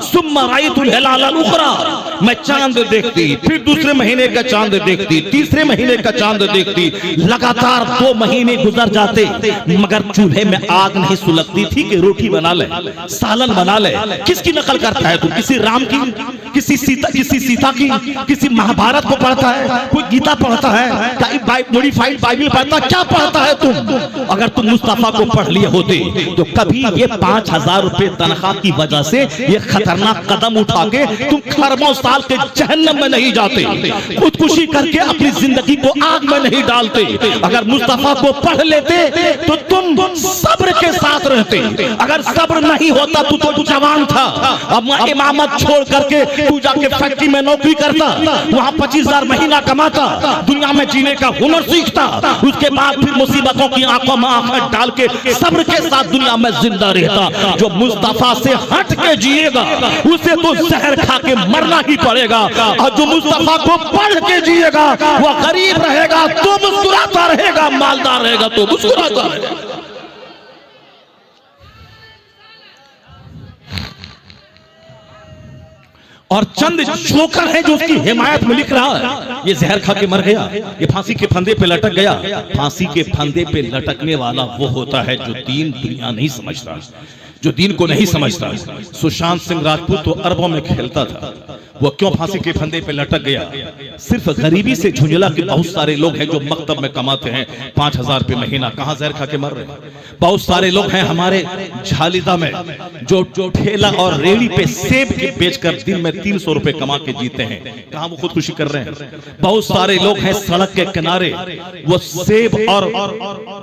सुम्मा रायतुल हिलाल उखरा, मैं चांद देखती, फिर दूसरे महीने का चांद देखती, तीसरे महीने का चांद देखती, लगातार 2 महीने गुजर जाते मगर चूल्हे में आग नहीं सुलगती थी कि रोटी बना ले, सालन बना ले। किसकी नकल करता है तू? किसी राम की, किसी सीता की, किसी महाभारत को पढ़ता है, कोई गीता पढ़ता है, मॉडिफाइड बाइबल पढ़ता, क्या पढ़ता है तुम? अगर तुम मुस्तफा को पढ़ लिए होते तो कभी ये 5000 रुपए तनख्वाह की वजह से ये खतरनाक कदम उठा के तुम खरबों साल के जहन्नम में नहीं जाते, खुदकुशी करके अपनी जिंदगी को आग में नहीं डालते। अगर मुस्तफा को पढ़ लेते तो तुम सब्र के साथ रहते। अगर सब्र नहीं होता तो जवान था, अब इमामत छोड़ करके तू जाके फैक्ट्री में नौकरी करता, वहां 25,000 महीना कमाता, दुनिया में जीने का हुनर सीखता, उसके बाद फिर मुसीबतों की आंखों में आंखें डाल के सब्र के साथ दुनिया में जिंदा रहता। जो मुस्तफा से हट के जिएगा उसे तो जहर खा के मरना ही पड़ेगा, और जो मुस्तफा को पढ़ के जिएगा वह गरीब रहेगा तो मुस्कुराता रहेगा, मालदार रहेगा तो मुस्कुराता रहेगा। और चंद जोकर है जो उसकी हिमायत में लिख रहा है ये जहर खा के मर गया, ये फांसी के फंदे पे लटक गया। फांसी के फंदे पे लटकने वाला वो होता है जो दीन दुनिया नहीं समझता, जो दीन को नहीं समझता। सुशांत सिंह राजपूत तो अरबों में खेलता था, वो क्यों फांसी के फंदे पे लटक गया? सिर्फ गरीबी से झुंझला के बहुत सारे लोग हैं जो मकतब में कमाते हैं 5,000 रुपए महीना, कहां जहर खा के मर रहे हैं। बहुत सारे लोग हैं हमारे झालिदा में जो ठेला और रेड़ी पे सेब बेचकर दिन में 300 रुपए कमा के जीते हैं, कहां वो खुदकुशी कर रहे हैं। बहुत सारे लोग हैं सड़क के किनारे, वो सेब और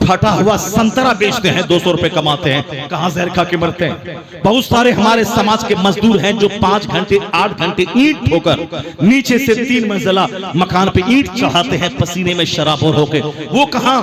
फटा हुआ संतरा बेचते हैं, 200 रुपए कमाते हैं, कहां जहर खा के मरते हैं। बहुत सारे हमारे समाज के मजदूर हैं जो 5 घंटे 8 घंटे ईंट ईंट ठोकर नीचे से 3 मंजिला मकान पे ईंट चढ़ाते हैं, पसीने में शराबोर होके। वो कहां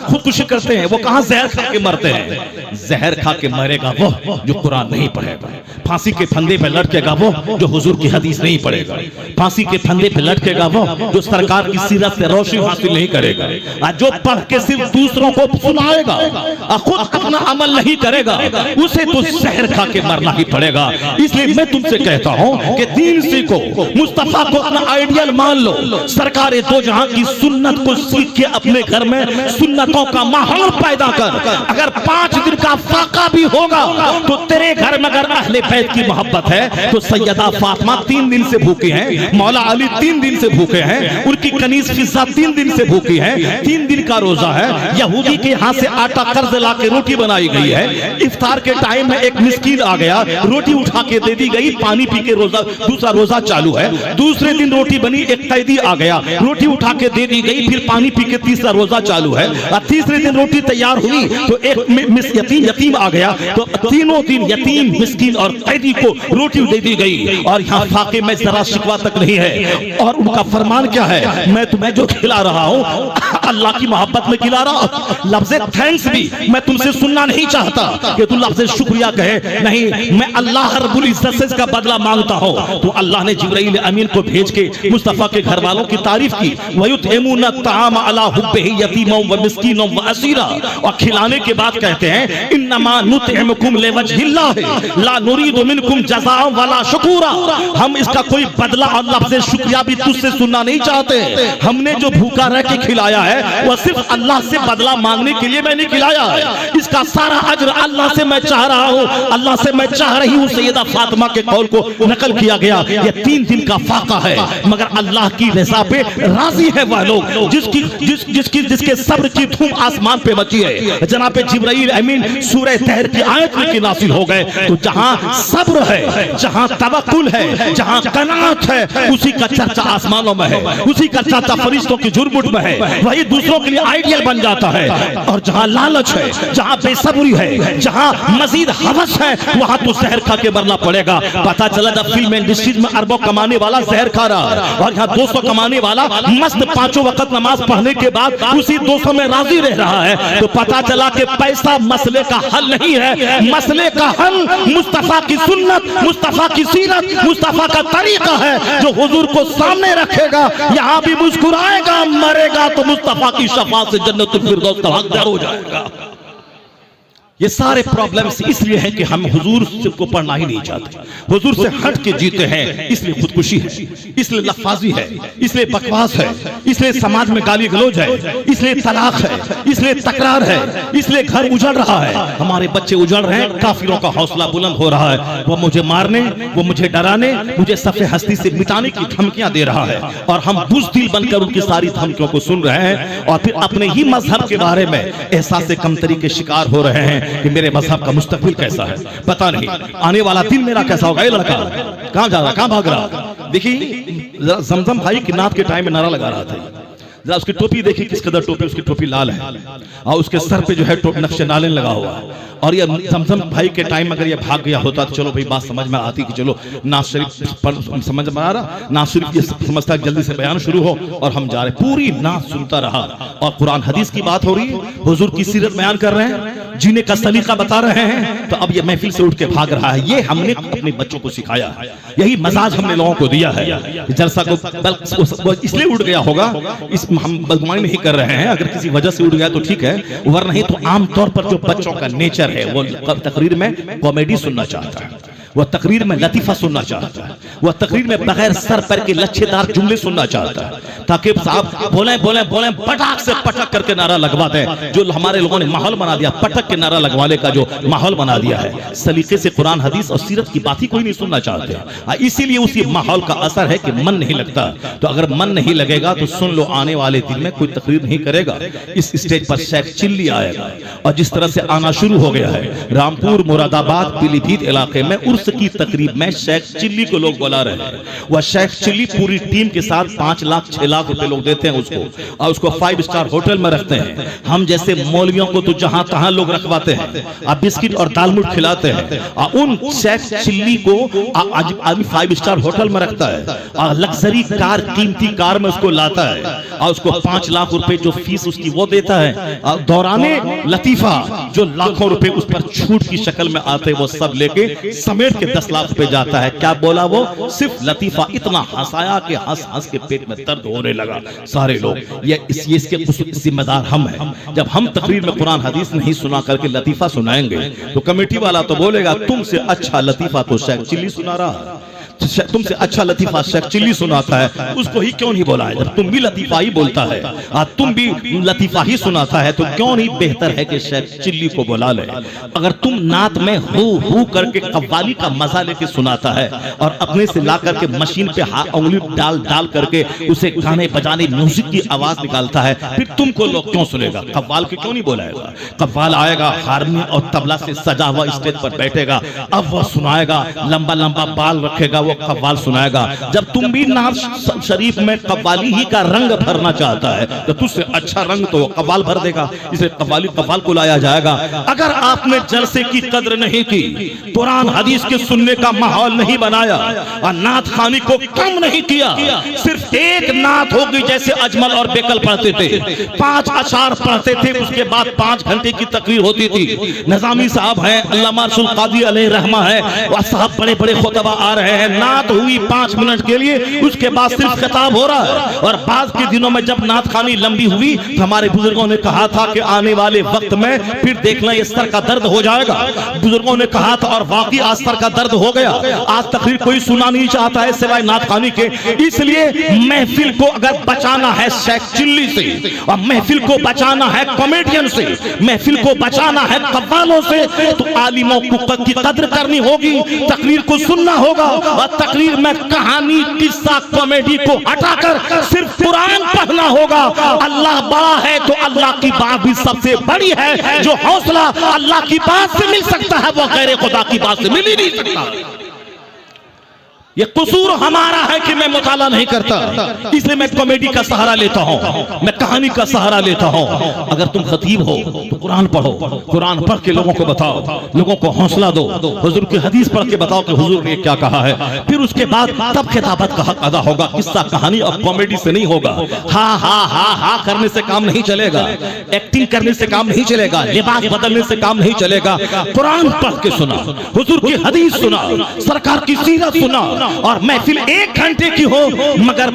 खुदकुशी करते हैं, वो कहां जहर खा के मरते हैं। जहर खा के मरेगा वो जो कुरान नहीं पढ़ेगा। फांसी के फंदे पे लटकेगा वो जो हुजूर की हदीस नहीं पढ़ेगा। फांसी के फंदे पे लटकेगा वो जो सरकार की सीरत से रोशनी हासिल नहीं करेगा, जो पढ़ के सिर्फ दूसरों को सुनाएगा और खुद अपना अमल नहीं करेगा, उसे तो जहर खा के मरना ही पड़ेगा। इसलिए मैं तुमसे कहता हूं कि दीन सीखो, मुस्तफा को अपना आइडियल मान लो। सरकार दो जहां की सुन्नत को सीख के अपने घर में सुन्नतों का माहौल पैदा कर। अगर 5 दिन का फाका भी होगा तो तेरे घर में अगर अहले बैत की मोहब्बत है तो सैयदा फातिमा 3 दिन से भूखे हैं, मौला अली 3 दिन से भूखे हैं, उनकी कनीज फिजा 3 दिन से भूखी है, 3 दिन का रोजा है। यहूदी के यहाँ से आटा कर्ज ला के रोटी बनाई गई है। इफ्तार के टाइम में एक मिस्कीन आ गया, रोटी उठा के दे दी गई, पानी पी के रोजा, दूसरा रोजा चालू है। दूसरे दिन रोटी बनी, एक कैदी आ गया, रोटी उठा के दे दी गई, फिर पानी पी के तीसरा रोजा चालू है। और तीसरे दिन रोटी तैयार हुई तो एक यतीम आ गया, तो तीनों दिन यतीम, मिस्कीन और कैदी को रोटी दे दी गई। और यहाँ फाके में जरा शिकवा तक नहीं है। और उनका फरमान क्या है, मैं तुम्हें जो खिला रहा हूँ अल्लाह की मोहब्बत में खिला रहा हूँ। लफ्ज़ थैंक्स भी मैं तुमसे सुनना नहीं चाहता कि तुम लफ्ज़ शुक्रिया कहे, नहीं, मैं अल्लाह रब्बुल इज्जत से इसका बदला मांगता हूँ। तो अल्लाह ने जिब्राइल अमीन को भेज के मुस्तफा के घर वालों की तारीफ की। वयुतइमूना तआम अला हुब्बिही यतीमन व मिस्कीनन व असीरा, और खिलाने के बाद कहते हैं इन्नमा नुतइमुकुम लिवजहिल्लाह ला नुरीदु मिनकुम जज़ाअन वला शुकूरा। हम इसका कोई बदला और लफ्ज़ शुक्रिया भी तुझसे सुनना नहीं चाहते। हमने जो भूखा रह के खिलाया है वह सिर्फ अल्लाह से बदला मांगने के लिए मैंने खिलाया है। इसका सारा अज्र अल्लाह से मैं चाह रहा हूँ, अल्लाह से मैं चाह रही हूँ। सैयदा फातिमा के कौल को नकल किया गया। यह 3 दिन का फाका है, मगर अल्लाह की रज़ा पे राजी है वह लोग जिसके सब्र की धूम आसमान पे मची है। जनाब जिब्राइल अमीन सूरह तहर की आयत में नाज़िल हो गए। तो जहाँ सब्र है, जहाँ तवक्कुल है, जहाँ कनात है, उसी का चर्चा आसमानों में है, उसी का चर्चा फरिश्तों की झुरमुट में है, वही दूसरों के लिए आइडियल बन जाता है। और जहाँ लालच है, जहाँ बेसब्री है, जहाँ मजीद हवस है, वहाँ तो जहर खा के मरना पड़ेगा। पता चला जब फिल्म इंडस्ट्रीज में अरबों कमाने वाला जहर खा रहा है और यहाँ 200 कमाने वाला मस्त 5 वक्त नमाज पढ़ने के बाद उसी 200 में राजी रह रहा है, तो पता चला कि पैसा मसले का हल नहीं है। मसले का हल मुस्तफा की सुन्नत, मुस्तफा की सीरत, मुस्तफा का तरीका है जो हुजूर को सामने रखेगा। यहाँ भी मुस्कुराएगा, मरेगा तो मुस्तफा की शफाअत से जन्नतुल फिरदौस का हकदार हो जाएगा। ये सारे प्रॉब्लम्स इसलिए हैं कि हम हुजूर को पढ़ना ही नहीं चाहते, हुजूर से हट के जीते हैं। इसलिए खुदकुशी है, इसलिए लफाजी है, इसलिए बकवास है, इसलिए समाज में गाली गलौज है, इसलिए तलाक है, इसलिए तकरार है, इसलिए घर उजड़ रहा है, हमारे बच्चे उजड़ रहे हैं। काफिरों का हौसला बुलंद हो रहा है, वो मुझे मारने, वो मुझे डराने, मुझे सफ़े हस्ती से मिटाने की धमकियां दे रहा है। और हम बुज़दिल बनकर उनकी सारी धमकियों को सुन रहे हैं और फिर अपने ही मजहब के बारे में एहसास कमतरी के शिकार हो रहे हैं कि मेरे मजहब का मुस्तकबिल कैसा है, पता नहीं आने वाला दिन मेरा कैसा होगा। ये लड़का कहां जा रहा, कहां भाग रहा। देखिए जमजम भाई की नात के टाइम में नारा लगा रहा था, जरा उसकी टोपी देखिए किस कदर टोपी, उसकी टोपी लाल है और उसके सर पे जो है नक्शे नाले लगा हुआ है। और ये जमजम भाई के टाइम अगर ये भाग गया होता तो चलो भाई बात समझ में आती कि चलो नाज शरीफ समझ में आ रहा, नाज शरीफ ये समझता है जल्दी से बयान शुरू हो और हम जा रहे। पूरी नाज सुनता रहा और कुरान हदीस की बात हो रही है, हुजूर की सीरत बयान कर रहे हैं, जीने का सलीका बता रहे हैं, तो अब ये महफिल से उठ के भाग रहा है। ये हमने अपने बच्चों को सिखाया है, यही मजाज हमने लोगों को दिया है। जलसा को इसलिए उठ गया होगा, इस हम बदगुमानी नहीं कर रहे हैं, अगर किसी वजह से उठ गया तो ठीक है, वरना नहीं तो आमतौर पर जो बच्चों का नेचर है वो तकरीर में कॉमेडी सुनना चाहता है, वह तकरीर में लतीफा सुनना चाहता है, वह तकरीर में बगैर सर पैर के लच्छेदार जुमले सुनना चाहता है, ताकि साहब बोले बोले बोले पटाख से पटक करके नारा लगवा दे। जो हमारे लोगों ने माहौल बना दिया, पटक के नारा लगवाने का जो माहौल बना दिया है, सलीके से कुरान हदीस और सीरत की बात ही कोई नहीं सुनना चाहते। इसीलिए उसी माहौल का असर है कि मन नहीं लगता। तो अगर मन नहीं लगेगा तो सुन लो, आने वाले दिन में कोई तकरीर नहीं करेगा, इस स्टेज पर शेख चिल्ली आएगा। और जिस तरह से आना शुरू हो गया है, रामपुर, मुरादाबाद, पीलीभीत इलाके में उर्स उसकी तकरीब में शेख चिल्ली को लोग बुला रहे हैं। वह शेख चिल्ली पूरी टीम के साथ 5 लाख 6 लाख रुपए लोग देते हैं उसको, और उसको 5 स्टार होटल में रखते हैं। हम जैसे मौलवियों को तो जहां तहां लोग रखवाते हैं, अब बिस्किट और दालमूट खिलाते हैं, और उन शेख चिल्ली को आदमी 5 स्टार होटल में रखता है, और लग्जरी कार, कीमती कार में उसको लाता है, और उसको 5 लाख रुपए जो फीस उसकी वो देता है, और दौराने लतीफा जो लाखों रुपए उस पर छूट की शक्ल में आते वो सब लेके समेट के 10 लाख रुपए जाता है। क्या बोला वो? सिर्फ लतीफा इतना हंसाया कि हंस हंस के पेट में दर्द होने लगा सारे लोग। ये इसके जिम्मेदार हम हैं। जब हम तकरीर में कुरान हदीस नहीं सुना करके लतीफा सुनाएंगे तो कमेटी वाला तो बोलेगा तुमसे अच्छा लतीफा तो शेख चिल्ली सुना रहा है, तुमसे अच्छा लतीफा शेख चिल्ली सुनाता है, उसको ही क्यों नहीं बुलाया? जब तुम भी लतीफा ही बोलता है, तुम भी लतीफा ही सुनाता है, तो क्यों नहीं बेहतर है कि शेख चिल्ली को बुला ले? अगर तुम नात में हु करके कव्वाली का मजा लेके सुनाता है और अपने से ला करके मशीन पे उंगली डाल डाल करके उसे गाने बजाने म्यूजिक की आवाज निकालता है, फिर तुमको लोग क्यों सुनेगा? कव्वाल के क्यों नहीं बुलाएगा? कव्वाल आएगा हारमोनियम और तबला से सजा हुआ स्टेज पर बैठेगा, अब वह सुनाएगा, लंबा लंबा बाल रखेगा, वो कव्वाल सुनाएगा। जब तुम भी नात शरीफ में कव्वाली ही का रंग भरना चाहता है तो तुझसे अच्छा रंग तो कव्वाल भर देगा, इसे कव्वाल को लाया जाएगा। अगर आपने जलसे की कद्र नहीं की, कुरान हदीस के सुनने का माहौल नहीं बनाया और नात खानी को कम नहीं किया, सिर्फ एक नात होगी जैसे अजमल और बेकल पढ़ते थे, 5 अशार पढ़ते थे, उसके बाद 5 घंटे की तकरीर होती थी। नज़ामी साहब हैं, अल्लामा रसूल कादी अलैहि रहमा है, वह साहब बड़े बड़े खुतबा आ रहे हैं, नात हुई 5 मिनट के लिए, उसके बाद सिर्फ खिताब हो रहा है। और बाद के दिनों में जब नात खानी लंबी हुई तो हमारे बुजुर्गों ने कहा था कि आने वाले वक्त में फिर देखना ये सर का दर्द हो जाएगा। बुजुर्गों ने कहा था और वाकई आज सर का दर्द हो गया। आज तकरीर कोई सुना नहीं चाहता है सिवाय नात खानी के। इसलिए महफिल को अगर बचाना है शेख चिल्ली से, और महफिल को बचाना है कॉमेडियन से, महफिल को बचाना है कव्वालों से, तो आलिमों की कद्र करनी होगी, तकरीर को सुनना होगा, और तकरीर में कहानी, किस्सा, कॉमेडी को हटाकर सिर्फ कुरान पढ़ना होगा। अल्लाह बड़ा है तो अल्लाह की बात भी सबसे बड़ी है। जो हौसला अल्लाह की बात से मिल सकता है वो गैर खुदा की बात से मिल ही नहीं सकता। ये कसूर हमारा है कि मैं मुताला नहीं करता, इसलिए मैं कॉमेडी का सहारा लेता हूं, मैं कहानी का सहारा लेता हूं। अगर तुम खतीब हो तो कुरान पढ़ो, कुरान पढ़ के लोगों को बताओ, लोगों को हौसला दो, हुजूर की हदीस पढ़ के बताओ कि हुजूर ने क्या कहा है। फिर उसके बाद तब खिताबत का हक अदा होगा। किस्सा कहानी और कॉमेडी से नहीं होगा। हाँ हाँ हाँ हाँ करने से काम नहीं चलेगा, एक्टिंग करने से काम नहीं चलेगा, लिबास बदलने से काम नहीं चलेगा। कुरान पढ़ के सुना, हुजूर की हदीस सुना, सरकार की सीरत सुना, और महफिल 1 घंटे की हो मगर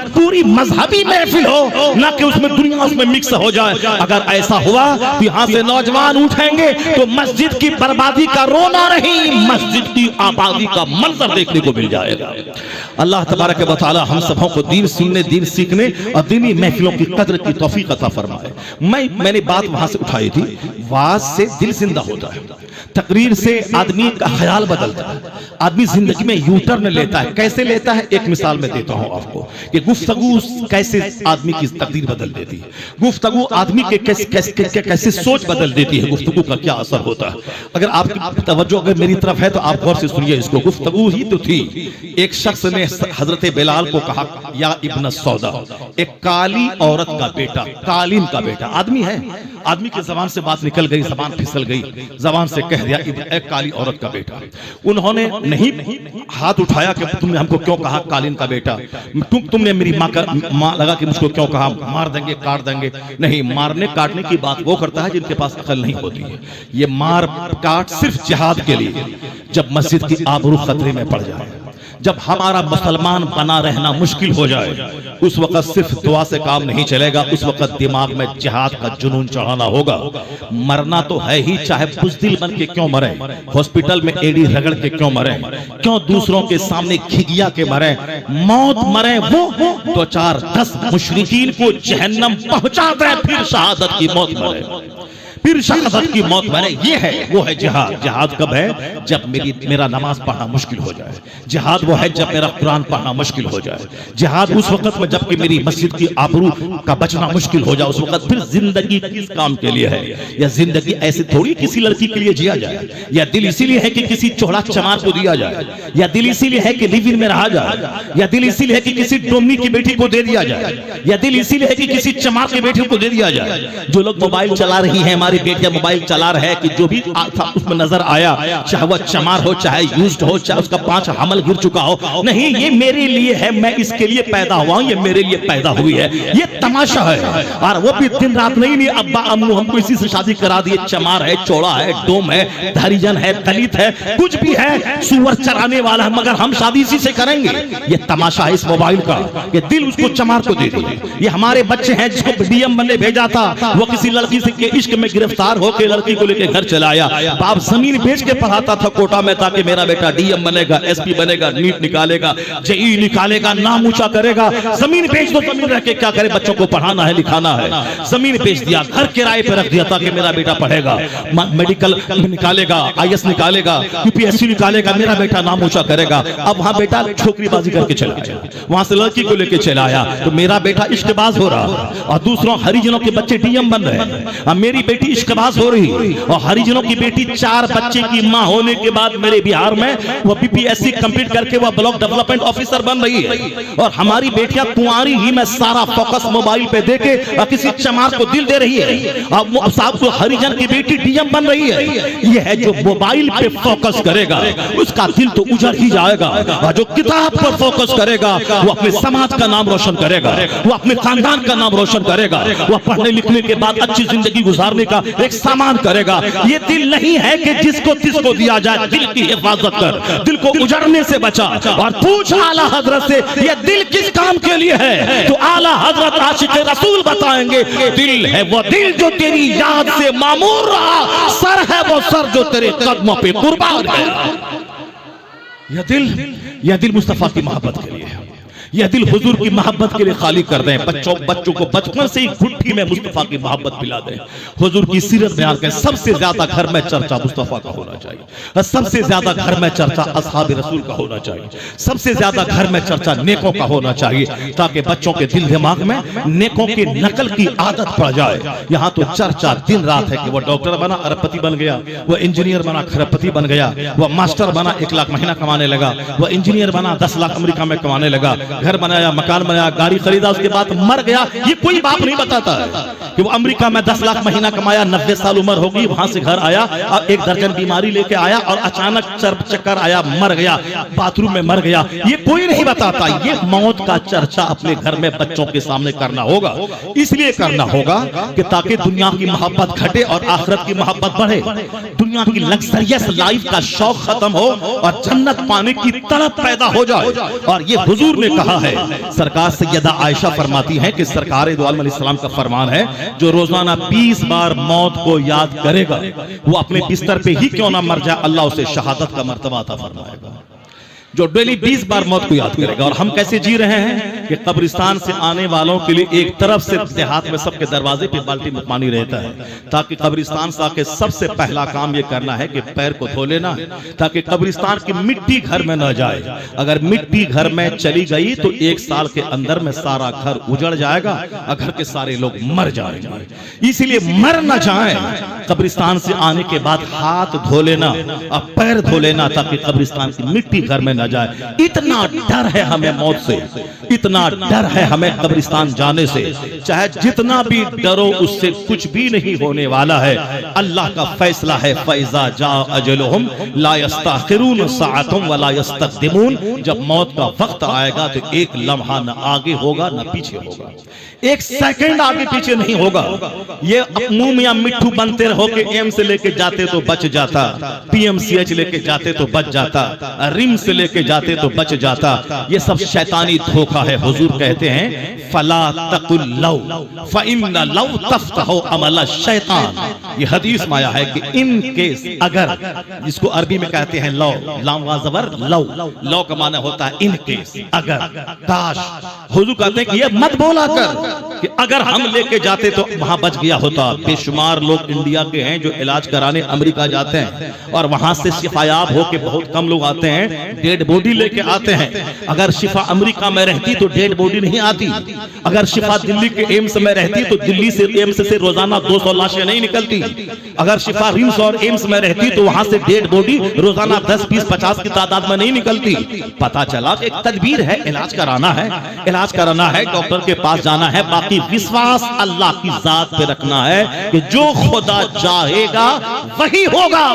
पूरी मजहबी महफिल हो, ना कि उसमें दुनिया उसमें मिक्स हो जाए। अगर ऐसा हुआ तो यहाँ से नौजवान उठेंगे तो मस्जिद की बर्बादी का रोना नहीं, मस्जिद की आबादी का मंजर देखने को मिल जाएगा। अल्लाह तबारक व तआला हम सबों को दीन सुनने, दीन सीखने और दीनी महफिलों की कद्र की तौफीक अता फरमाए। मैंने बात वहां से उठाई थी, वाज से दिल जिंदा होता है, तकरीर से आदमी का ख्याल बदलता है, आदमी जिंदगी में यू टर्न लेता है। कैसे लेता है? एक मिसाल मैं देता हूं आपको कि गुफ्तगू कैसे आदमी की तकदीर बदल देती है, गुफ्तगू आदमी के कैसे सोच बदल देती है, गुफ्तगू का क्या असर होता है। अगर आपकी तवज्जो अगर मेरी तरफ है तो आप गौर से सुनिए इसको। गुफ्तगू ही तो थी। एक शख्स ने हजरत बिलाल को कहा, या इब्न सौदा, एक काली औरत का बेटा, कालीन का बेटा, आदमी है, आदमी की जबान से बात निकल गई, जबान फिसल गई, जबान से कह दिया एक काली औरत का बेटा। उन्होंने नहीं हाथ उठाया कि तुमने हमको क्यों कहा कालीन का बेटा, तुमने मेरी माँ लगा कि मुझको क्यों कहा, मार देंगे काट देंगे। नहीं, मारने काटने की बात वो करता है जिनके पास अकल नहीं होती है। ये मार काट सिर्फ जिहाद के लिए, जब मस्जिद की आबरू खतरे में पड़ जाए, जब हमारा मुसलमान बना रहना मुश्किल हो जाए, उस वक्त सिर्फ दुआ से काम नहीं चलेगा, उस वक्त दिमाग में जिहाद का जुनून चढ़ाना होगा। मरना तो है ही, चाहे बुज़दिल बन के क्यों मरे, हॉस्पिटल में एड़ी रगड़ के क्यों मरे, क्यों दूसरों के सामने खिगिया के मरे, मौत मरे वो 2-4-10 मुशरिकीन को जहन्नम पहुंचा दे, फिर शहादत की मौत मरे। फिर शहादत की मौत मैंने, ये है वो है जिहाद। जिहाद कब है? जब मेरा नमाज पढ़ना मुश्किल हो जाए। जिहाद वो है जब मेरा कुरान पढ़ना मुश्किल हो जाए। जिहाद उस वक्त में जबकि मेरी मस्जिद की आबरू का बचना मुश्किल हो जाए। उस वक्त फिर जिंदगी किस काम के लिए है? या जिंदगी ऐसे थोड़ी किसी लड़की के लिए जिया जाए, या दिल इसीलिए है कि किसी चौड़ा चमार को दिया जाए, या दिल इसीलिए है कि लिव इन में रहा जाए, या दिल इसीलिए है कि किसी डोमनी की बेटी को दे दिया जाए, या दिल इसीलिए है कि किसी चमार की बेटी को दे दिया जाए। जो लोग मोबाइल चला रही हैं, हमारी बेटियां मोबाइल चला रहे हैं, कि जो भी था उसमें नजर आया, चाहे वह चमार हो, चाहे यूज्ड हो, चाहे उसका 5 हमल गिर चुका हो, नहीं ये मेरे लिए है, मैं इसके लिए पैदा हुआ हूं, ये मेरे लिए पैदा हुई है, ये तमाशा है। और वो भी दिन रात नहीं अब्बा अम्मू हमको इसी से शादी करा दिए, चमार है, चौड़ा है, डोम है, हरिजन है, दलित है, कुछ भी है, सुअर चराने वाला है, मगर हम शादी इसी से करेंगे। ये तमाशा है इस मोबाइल का, ये दिल उसको चमार को दे दिए। ये हमारे बच्चे हैं जिसको डीएम बनने भेजा था, वो किसी लड़की से के इश्क में गिरफ्तार होकर लड़की को लेकर घर चला आया। बाप जमीन बेच के पढ़ाता था कोटा में, ताकि मेरा बेटा डीएम बनेगा, एसपी बनेगा, नीट निकालेगा, जेई निकालेगा, नाम ऊंचा करेगा। जमीन बेच दो, जमीन रह के क्या करे? बच्चों को पढ़ाना है, लिखाना है। जमीन बेच दिया, घर किराए पे रख दिया, ताकि मेरा बेटा पढ़ेगा, मेडिकल निकालेगा, आईएएस निकालेगा, यूपीएससी निकालेगा, मेरा बेटा नाम ऊंचा करेगा। अब वहां बेटा छोकरीबाजी करके चला आया, वहां से लड़की को लेके चला आया, तो मेरा बेटा इश्कबाज हो रहा, और दूसरों हरिजनों के बच्चे डीएम बन रहे हैं। अब मेरी बेटी इश्कबाज हो रही, और हरिजनों की बेटी 4 बच्चे की मां होने के बाद मेरे बिहार में वो बीपीएससी कंप्लीट करके वो ब्लॉक डेवलपमेंट ऑफिसर बन रही है। और हमारी बेटियां कुंवारी ही में सारा फोकस मोबाइल पे देके और किसी चमार को दिल दे रही है। अब साहब को हरिजन की बेटी डीएम बन रही है। ये है जो मोबाइल पे फोकस करेगा उसका दिल तो उजड़ ही जाएगा, और जो किताब पर फोकस करेगा वो अपने समाज का नाम रोशन करेगा, वो अपने खानदान का नाम रोशन करेगा, वो पढ़ने लिखने के बाद अच्छी जिंदगी गुजारने का एक सामान करेगा। ये दिल नहीं है कि जिसको तिसको दिया जाए। दिल की हिफाजत कर, दिल को उजड़ने से बचा, और पूछ आला हजरत से ये दिल किस काम के लिए है, तो आला हजरत आशिक रसूल बताएंगे, दिल है वो दिल जो तेरी याद से मामूर रहा, सर है वो सर जो तेरे कदमों पे कुर्बान है। यह दिल मुस्तफा की मोहब्बत के लिए है, यह दिल हुजूर की मोहब्बत के लिए खाली कर दें। बच्चों को बचपन से ही गुट्ठी में मुस्तफा की मोहब्बत पिला दें। हुजूर की सीरत बयान करें। सबसे ज्यादा घर में चर्चा मुस्तफा का होना चाहिए, सबसे ज्यादा घर में चर्चा असहाब रसूल का होना चाहिए, सबसे ज्यादा घर में चर्चा नेकों का होना चाहिए, ताकि बच्चों के दिल दिमाग में नेकों की नकल की आदत पड़ जाए। यहाँ तो चर्चा दिन रात है कि वो डॉक्टर बना अरबपति बन गया, वो इंजीनियर बना खरबपति बन गया, वो मास्टर बना 1 लाख महीना कमाने लगा, वो इंजीनियर बना 10 लाख अमेरिका में कमाने लगा, घर बनाया, मकान बनाया, गाड़ी खरीदा, उसके बाद मर गया। ये कोई बाप नहीं बताता है कि वो अमेरिका में 10 लाख महीना कमाया, 90 साल उम्र होगी, वहां से घर आया और 1 दर्जन बीमारी लेके आया और अचानक चक्कर आया, मर गया, बाथरूम में मर गया। ये कोई नहीं बताता। ये मौत का चर्चा अपने घर में बच्चों के सामने करना होगा। इसलिए करना होगा कि ताकि दुनिया की मोहब्बत घटे और आखिरत की मोहब्बत बढ़े, दुनिया की लग्जरियस लाइफ का शौक खत्म हो और जन्नत पाने की तड़प पैदा हो जाए। और ये हुजूर ने कहा है, सरकार सैयदा आयशा फरमाती हैं कि सरकार दो आलम अलैहिस्सलाम का फरमान है, जो रोजाना 20 बार मौत को याद करेगा वो अपने बिस्तर पे ही क्यों ना मर जाए, अल्लाह उसे शहादत का मर्तबा अता फरमाएगा। जो डेली 20 बार मौत को याद करेगा। और हम कैसे जी रहे हैं कि कब्रिस्तान से आने वालों के लिए एक तरफ से देहात में सबके दरवाजे पे बाल्टी में पानी रहता है, ताकि कब्रिस्तान से आके सबसे पहला काम ये करना है कि पैर को धो लेना, ताकि कब्रिस्तान की मिट्टी घर में न जाए। अगर मिट्टी घर में चली गई तो 1 साल के अंदर में सारा घर उजड़ जाएगा और घर के सारे लोग मर जाएंगे। इसीलिए मर न जाए, कब्रिस्तान से आने के बाद हाथ धो लेना और पैर धो लेना, ताकि कब्रिस्तान की मिट्टी घर में जाए। इतना डर है हमें मौत से, इतना डर है हमें कब्रिस्तान जाने से। चाहे जितना भी डरो उससे कुछ भी नहीं होने वाला है। अल्लाह का फैसला है, फैजा जा अजलुहुम ला यस्ताखिरून साअतुम वला यस्तक़दिमून। जब मौत का वक्त आएगा तो एक लम्हा न आगे होगा न पीछे होगा, 1 सेकंड आगे पीछे नहीं होगा। ये मुंह में मिट्ठू बनते रहो कि एम से लेके जाते तो बच जाता, पीएमसीएच लेके जाते तो बच जाता, रिम से लेके लेके जाते तो बच जाता। ये सब शैतानी धोखा है। हुजूर कहते हैं फला तकुल लौ फइन्ना लौ तफ्तहु अमल शैतान। ये हदीस में आया है कि इन केस अगर, जिसको अरबी में कहते हैं लौ, लाम वा ज़बर लौ, लौ का माना होता है इन केस, अगर, काश। हुजूर कहते हैं कि ये मत बोला कर कि अगर हम लेके जाते तो वहां बच गया होता। बेशुमार लोग इंडिया के हैं जो इलाज कराने अमेरिका जाते हैं और वहां से शिफायाब होके बहुत कम लोग आते हैं, डेड बॉडी लेके आते हैं। अगर शिफा अमेरिका में रहती तो डेड बॉडी नहीं आती। अगर शिफा दिल्ली के एम्स में रहती तो दिल्ली से एम्स से रोजाना 200 लाशें नहीं निकलती। अगर शिफा रिम्स और एम्स में रहती तो वहां से डेड बॉडी रोजाना 10, 20, 50 की तादाद में नहीं निकलती। पता चला एक तदबीर है, इलाज कराना है, इलाज कराना है, डॉक्टर के पास जाना है। बाकी विश्वास अल्लाह की जात पे रखना है कि जो खुदा चाहेगा वही होगा।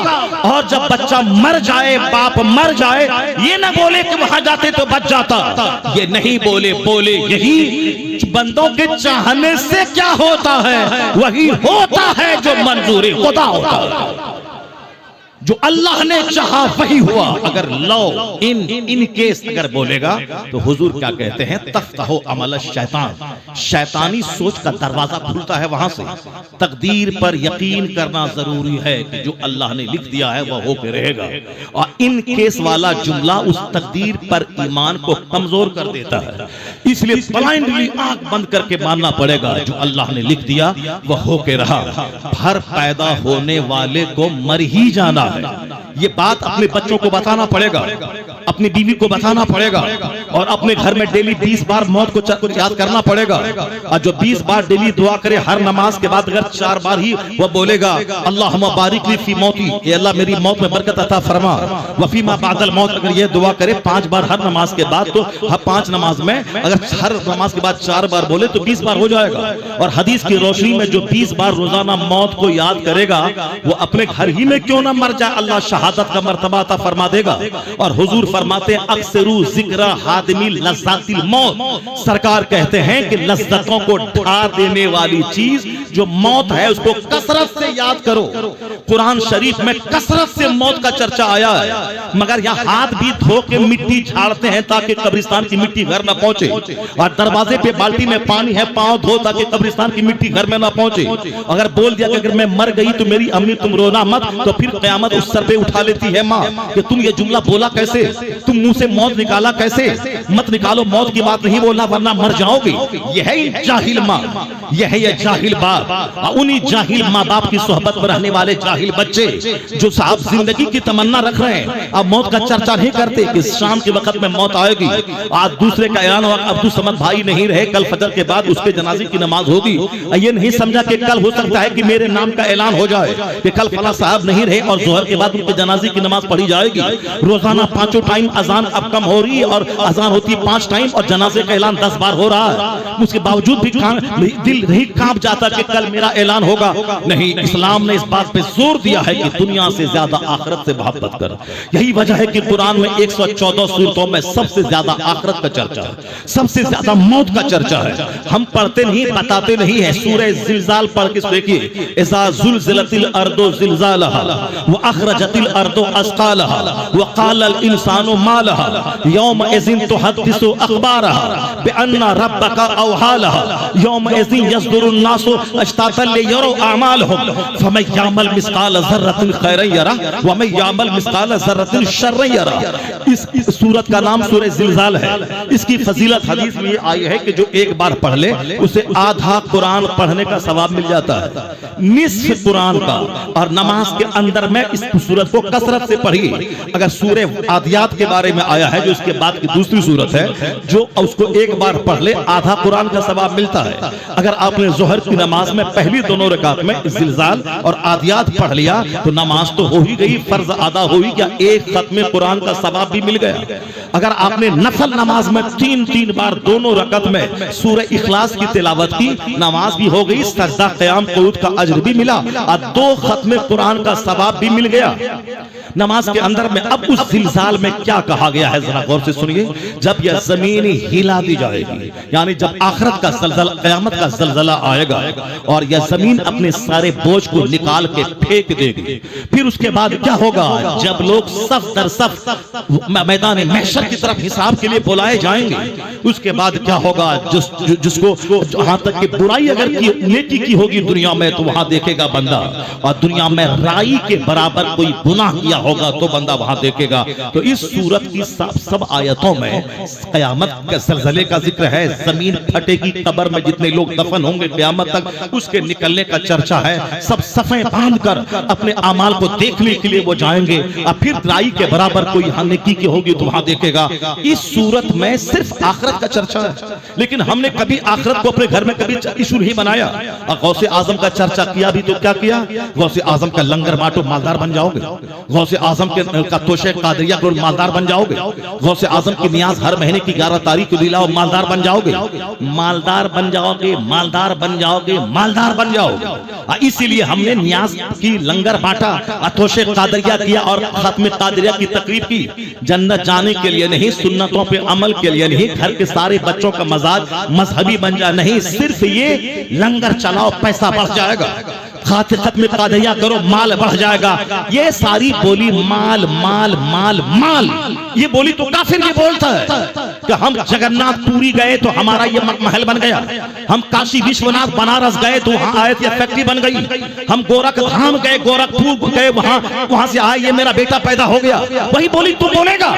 और जब बच्चा मर जाए, बाप मर जाए, ये ना बोले कि वहां जाते तो बच जाता। ये नहीं बोले, बोले यही बंदों के चाहने से क्या होता है, वही होता है जो मंजूरी खुदा होता है। जो अल्लाह ने चाहा वही हुआ। अगर लो इन केस अगर बोलेगा तो हुजूर क्या कहते हैं, तफ्तहु अमल शैतान। शैतानी सोच का दरवाजा खुलता है वहां से। तकदीर पर यकीन करना जरूरी है कि जो अल्लाह ने लिख दिया है वह होकर रहेगा। और इन केस वाला जुमला उस तकदीर पर ईमान को कमजोर कर देता है। इसलिए ब्लाइंडली आंख बंद करके मानना पड़ेगा, जो अल्लाह ने लिख दिया वह होकर रहा। हर पैदा होने वाले को मर ही जाना है। ये बात अपने बच्चों को बताना पड़ेगा, अपनी बीवी को बताना पड़ेगा, और अपने घर में डेली 20 बार मौत को याद करना पड़ेगा। और जो 20 बार डेली दुआ करे हर नमाज के बाद, अगर 4 बार ही वह बोलेगा अल्लाहुम्मा बारिक ली फी मौती, ये अल्लाह मेरी मौत में बरकत अता फरमा, वफीमा बादल मौत, अगर ये दुआ करे 5 बार हर नमाज के बाद, तो हर 5 नमाज में अगर हर नमाज के बाद 4 बार बोले तो 20 बार हो जाएगा। और हदीस की रोशनी में जो 20 बार रोजाना मौत को याद करेगा वो अपने घर ही में क्यों ना मर जाए, अल्लाह शहादत का मर्तबा अता फरमा देगा। और हुजूर फरमाते हैं अक्सरू जिक्र हादिमी लज़्ज़ातिल मौत। सरकार कहते हैं कि लज्जतों को ढा देने वाली चीज जो मौत है उसको कसरत से याद करो। कुरान शरीफ में कसरत से मौत का चर्चा आया है, मगर यहाँ हाथ भी धो के मिट्टी झाड़ते हैं ताकि कब्रिस्तान की मिट्टी घर न पहुंचे। और दरवाजे पे बाल्टी में पानी है, पांव धो ताकि कब्रिस्तान की मिट्टी घर में न पहुंचे। अगर बोल दिया कि अगर मैं मर गई तो मेरी अम्मी तुम रोना मत, तो फिर क़यामत उस सर पे उठा लेती है माँ कि तुम ये जुमला बोला कैसे, तुम मुंह से मौत निकाला कैसे। मत निकालो, मौत की बात नहीं बोलना वरना मर जाओगे। यह है जाहिल माँ, यह है जाहिल बाप। उन्हीं जाहिल माँ बाप की सोहबत में रहने वाले जाहिल बच्चे जो साहब जिंदगी की तमन्ना रख रहे हैं, अब मौत का चर्चा नहीं करते कि शाम के वक्त में मौत आएगी। आज दूसरे का ऐलान हुआ अब्दुल समद भाई नहीं रहे, कल फजर के बाद उसके जनाजे की नमाज होगी। ये नहीं समझा कि कल हो सकता है कि मेरे नाम का ऐलान हो जाए कि कल फला साहब नहीं रहे और जोहर के बाद उनके जनाजे की नमाज पढ़ी जाएगी। रोजाना 5 टाइम अजान अब कम हो रही है और अजान होती है 5 टाइम और जनाजे का ऐलान 10 बार हो रहा है। उसके बावजूद भी दिल नहीं कांप जाता कि कल मेरा ऐलान होगा। नहीं, इस्लाम ने इस बात पे जोर दिया है कि दुनिया से ज्यादा आखिरत से मोहब्बत कर। यही वजह है कि कुरान में 114 सूरतों में सबसे ज्यादा आखिरत का चर्चा है, सबसे ज्यादा मौत का चर्चा है। हम पढ़ते नहीं, बताते नहीं है। सूरह जिलजाल पढ़ के देखिए, इज़ा ज़ुलज़िलतिल अर्दु ज़िलज़ालहा व अखरजतिल अर्दु अस्क़ालहा व क़ालल इंसानु मा लहा यौमइज़िन तुहद्दिसु अख़बारहा बिअन्ना रब्बका औहालहा यौमइज़िन यस्दुरुन नासु अश्तातन लियरौ अअमालहुम फमन यअमल मिस्क़ाल ज़र्रतिन खैरन यरा व मन यअमल मिस्क़ाल ज़र्रतिन शर्रन यरा। इस सूरत का नाम सूरह जिलज़ाल है। इसकी फजीलत हदीस में आई है कि जो एक बार पढ़ ले उसे आधा कुरान पढ़ने का सवाब मिल जाता है, निस्फ कुरान का। और नमाज के अंदर में इस सूरत को कसरत से पढ़िए। अगर सूरह आदियात के बारे में आया है जो इसके बाद की दूसरी सूरत है, जो उसको एक बार पढ़ ले आधा कुरान का सवाब मिलता है। अगर आपने जोहर की नमाज में पहली दोनों रकात में जिलजाल और आदियात पढ़ लिया तो नमाज तो हो ही गई, फर्ज अदा हो ही गया, एक खत्म कुरान का सवाब भी मिल गया। अगर आपने नफल नमाज में 3 बार दोनों रकात में सूरह इखलास की तिलावत की, नमाज भी हो गई, सजदा क़याम क़ुनूत का अज्र भी मिला और 2 खत्म कुरान का सवाब भी मिल गया नमाज के अंदर में। अब उस जिलजाल में क्या कहा गया है जरा गौर से सुनिए। जब यह जमीन हिला दी जाएगी, यानी जब आखिरत का ज़लज़ला, क़यामत का ज़लज़ला आएगा और यह जमीन अपने सारे बोझ को निकाल के फेंक देगी। फिर उसके बाद क्या होगा, जब लोग सफ दर सफ मैदान महशर की तरफ हिसाब के लिए बुलाए जाएंगे, उसके बाद क्या होगा, जिसको जहां तक कि बुराई अगर नेकी की होगी दुनिया में तो वहां देखेगा बंदा, और दुनिया में राई के बराबर कोई गुनाह किया होगा तो बंदा वहां देखेगा। तो इस सूरत की सब आयतों में क़यामत के ज़लज़ले का जिक्र है, जमीन फटेगी, कब्र में जितने लोग दफन होंगे क़यामत तक उसके निकलने का चर्चा है। सब सफ़े बांध कर अपने अमाल को देखने के लिए वो जाएंगे, और फिर राई के बराबर कोई नेकी की होगी तो वहां देखेगा। इस सूरत में सिर्फ आखिरत का चर्चा है, लेकिन हमने कभी आखिरत को अपने घर में कभी इशू नहीं बनाया। और गौसे आजम का चर्चा किया भी तो क्या किया, गौसे आजम का लंगर बांटो मालदार बन जाओगे, गौसे आजम का तोशे कादरिया को मालदार बन जाओगे, गौसे आजम की नियाज हर महीने की 11 तारीख को दिलाओ मालदार बन जाओगे, मालदार बन जाओगे, मालदार बन जाओगे, मालदार बन जाओगे। इसीलिए हमने नियाज की लंगर बांटा, तोशे कादरिया किया और खत्म कादरिया की तकरीब की। जन्नत जाने के लिए नहीं, सुन्नतों पे अमल के लिए नहीं, घर के सारे बच्चों का मजाज मजहबी बन जाए नहीं, सिर्फ ये लंगर चलाओ पैसा बढ़ जाएगा, खत्म कादरिया करो माल बढ़ जाएगा। ये सारी बोली माल माल माल माल, ये बोली तो काफिर भी बोलता है कि हम जगन्नाथपुरी गए तो हमारा ये महल बन गया, हम काशी विश्वनाथ बनारस गए तो वहां आए थे फैक्ट्री बन गई, हम गोरखधाम गए, गोरखपुर गए, वहां से आए ये मेरा बेटा पैदा हो गया। वही बोली तू बोलेगा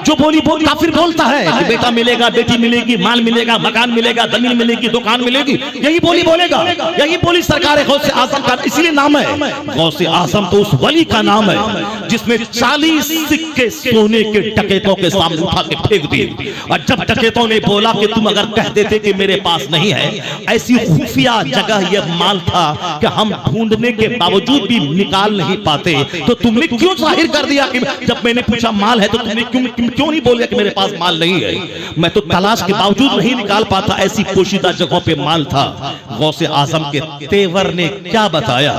जो बोली काफिर बोलता है कि बेटा मिलेगा, बेटी मिलेगी, माल मिलेगा, मकान मिलेगा, जमीन मिलेगी, दुकान मिलेगी, यही बोली बोलेगा। यही बोली सरकार गौसे आजम का इसलिए नाम है गौसे आजम, तो उस वली का नाम है जिसने 40 सिक्के सोने के डकैतों के सामने उठा के फेंक दिए। और जब डकैतों ने बोला कि तुम अगर कह देते कि मेरे पास नहीं है, ऐसी खुफिया जगह यह माल था कि हम ढूंढने के बावजूद भी निकाल नहीं पाते, तो तुमने क्यों जाहिर कर दिया कि जब मैंने पूछा माल है तो तुमने क्यों नहीं बोला कि मेरे पास माल नहीं है। मैं तो तलाश के बावजूद नहीं निकाल पाता, ऐसी पोशीदा जगहों पे माल था। गौसे आजम के तेवर ने क्या बताया,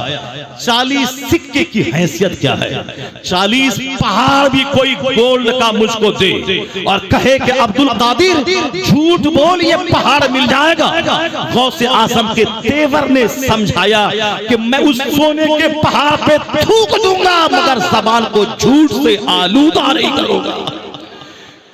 40 सिक्के की हैसियत क्या है, 40 पहाड़ भी कोई गोल्ड का मुझको दे और कहे कि अब्दुल कादिर झूठ बोल ये पहाड़ मिल जाएगा। गौसे आजम के तेवर ने समझाया कि मैं उस सोने के पहाड़ पे थूक दूंगा मगर जबान को झूठ से आलूदा नहीं करूंगा।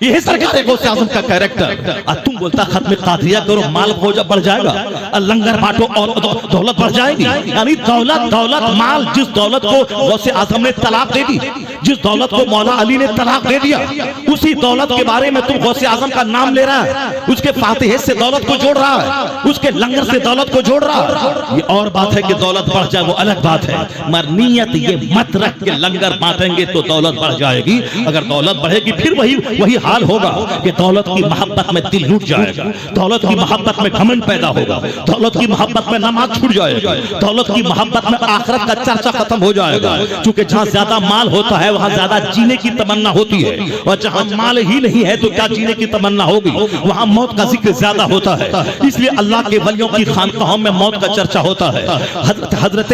यही सरकार गौसे आजम का कैरेक्टर। और तुम बोलता खत्म कादरिया करो माल बढ़ जाएगा, लंगर बांटो और दौलत बढ़ जाएगी। यानी दौलत माल, जिस दौलत को गौसे आजम ने तलाक दे दी, जिस दौलत को मौला अली ने तलाक दे दिया, उसी दौलत के बारे में तुम गौसे आजम का नाम ले रहा है, उसके फातिहे से दौलत को जोड़ रहा है, उसके लंगर से दौलत को जोड़ रहा है। ये और बात है कि दौलत बढ़ जाए वो अलग बात है, मगर नीयत ये मत रख के लंगर बांटेंगे तो दौलत बढ़ जाएगी। अगर दौलत बढ़ेगी फिर वही हाल होगा कि दौलत की मोहब्बत में दिल लूट जाएगा, दौलत की मोहब्बत में घमंड पैदा होगा, दौलत की मोहब्बत में नमाज छूट जाएगा, दौलत की मोहब्बत में आखिरत का चर्चा खत्म हो जाएगा। क्योंकि जहां ज्यादा माल होता है वहां ज्यादा जीने की तमन्ना होती है, और जहां माल ही नहीं है तो क्या जीने की तमन्ना होगी, वहां मौत का जिक्र ज्यादा होता है। इसलिए अल्लाह के वलियों की खानकाहों में मौत का चर्चा होता है। हजरत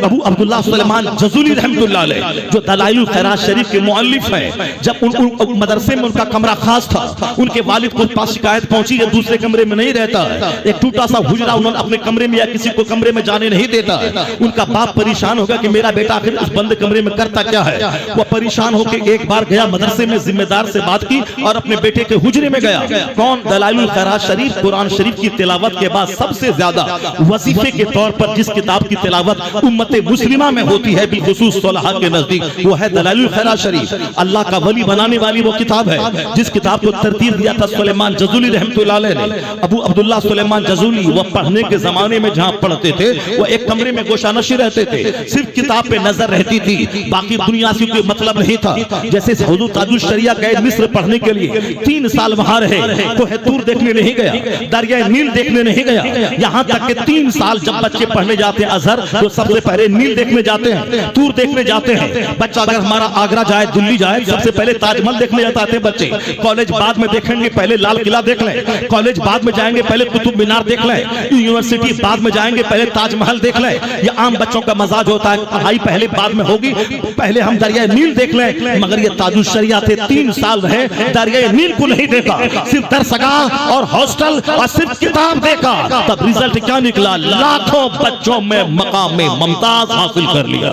अबू अब्दुल्लाह सुलेमान जज़ूली रहमतुल्लाह अलैह जो दलाइल खैरात शरीफ के मुअल्लिफ हैं, जब उन मदरसे में उनका कमरा खास था, उनके वालिद को पास शिकायत पहुंची ये दूसरे कमरे में नहीं रहता है, एक टूटा सा हुजरा उन्होंने अपने कमरे में या किसी को कमरे में जाने नहीं देता है। उनका बाप परेशान हो गया कि मेरा बेटा आखिर उस बंद कमरे में करता क्या है। वो परेशान होकर एक बार गया मदरसे में, जिम्मेदार से बात की और अपने बेटे के हुजरे में गया। कौन? दलाइलुल खैरात शरीफ, कुरान शरीफ की तिलावत के बाद सबसे ज्यादा वजीफे के तौर पर जिस किताब की तिलावत उम्मत मुस्लिमा में होती है बिलखुसूस सुलहा के नजदीक, वो है दलाइलुल खैरात शरीफ। अल्लाह का वली बनाने वाली वो किताब है जिस किताब को तरतीब दिया था सुलेमान जज़ूली रहमतुल्लाह अलैह ने। अबू अब्दुल्लाह सुलेमान जज़ूली वो पढ़ने के जमाने में जहां पढ़ते थे वो एक कमरे में गोशानशी रहते थे, सिर्फ किताब पे नजर रहती थी, बाकी दुनिया से कोई मतलब नहीं था। जैसे हुजूर ताजुल शरिया गए मिस्र पढ़ने के लिए, 3 साल वहां रहे, तो तूर देखने नहीं गया, दरिया नील देखने नहीं गया, यहाँ तक कि 3 साल जब बच्चे पढ़ने जाते हैं अजहर तो सबसे पहले नील देखने जाते हैं, तूर देखने जाते हैं। बच्चा अगर हमारा आगरा जाए, दिल्ली जाए, सबसे पहले ताजमहल देखने जाता है बच्चे कॉलेज बाद में देखेंगे, पहले लाल किला देख लें, कॉलेज बाद में जाएंगे पहले कुतुब मीनार देख लें, यूनिवर्सिटी बाद में जाएंगे पहले ताजमहल देख लें। ये आम बच्चों का मजाज होता है, पढ़ाई पहले बाद में होगी, पहले हम दरियाए नील देख लें। मगर ये ताजुल शरिया थे, 3 साल रहे, दरियाए नील को नहीं देखा, सिर्फ दरसगाह और हॉस्टल और सिर्फ किताब देखा। तब रिजल्ट क्या निकला? लाखों बच्चों में मकाम में मुमताज हासिल कर लिया,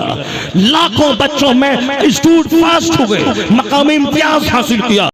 लाखों बच्चों में स्टूडेंट फास्ट हुए, मकाम इम्तियाज हासिल किया।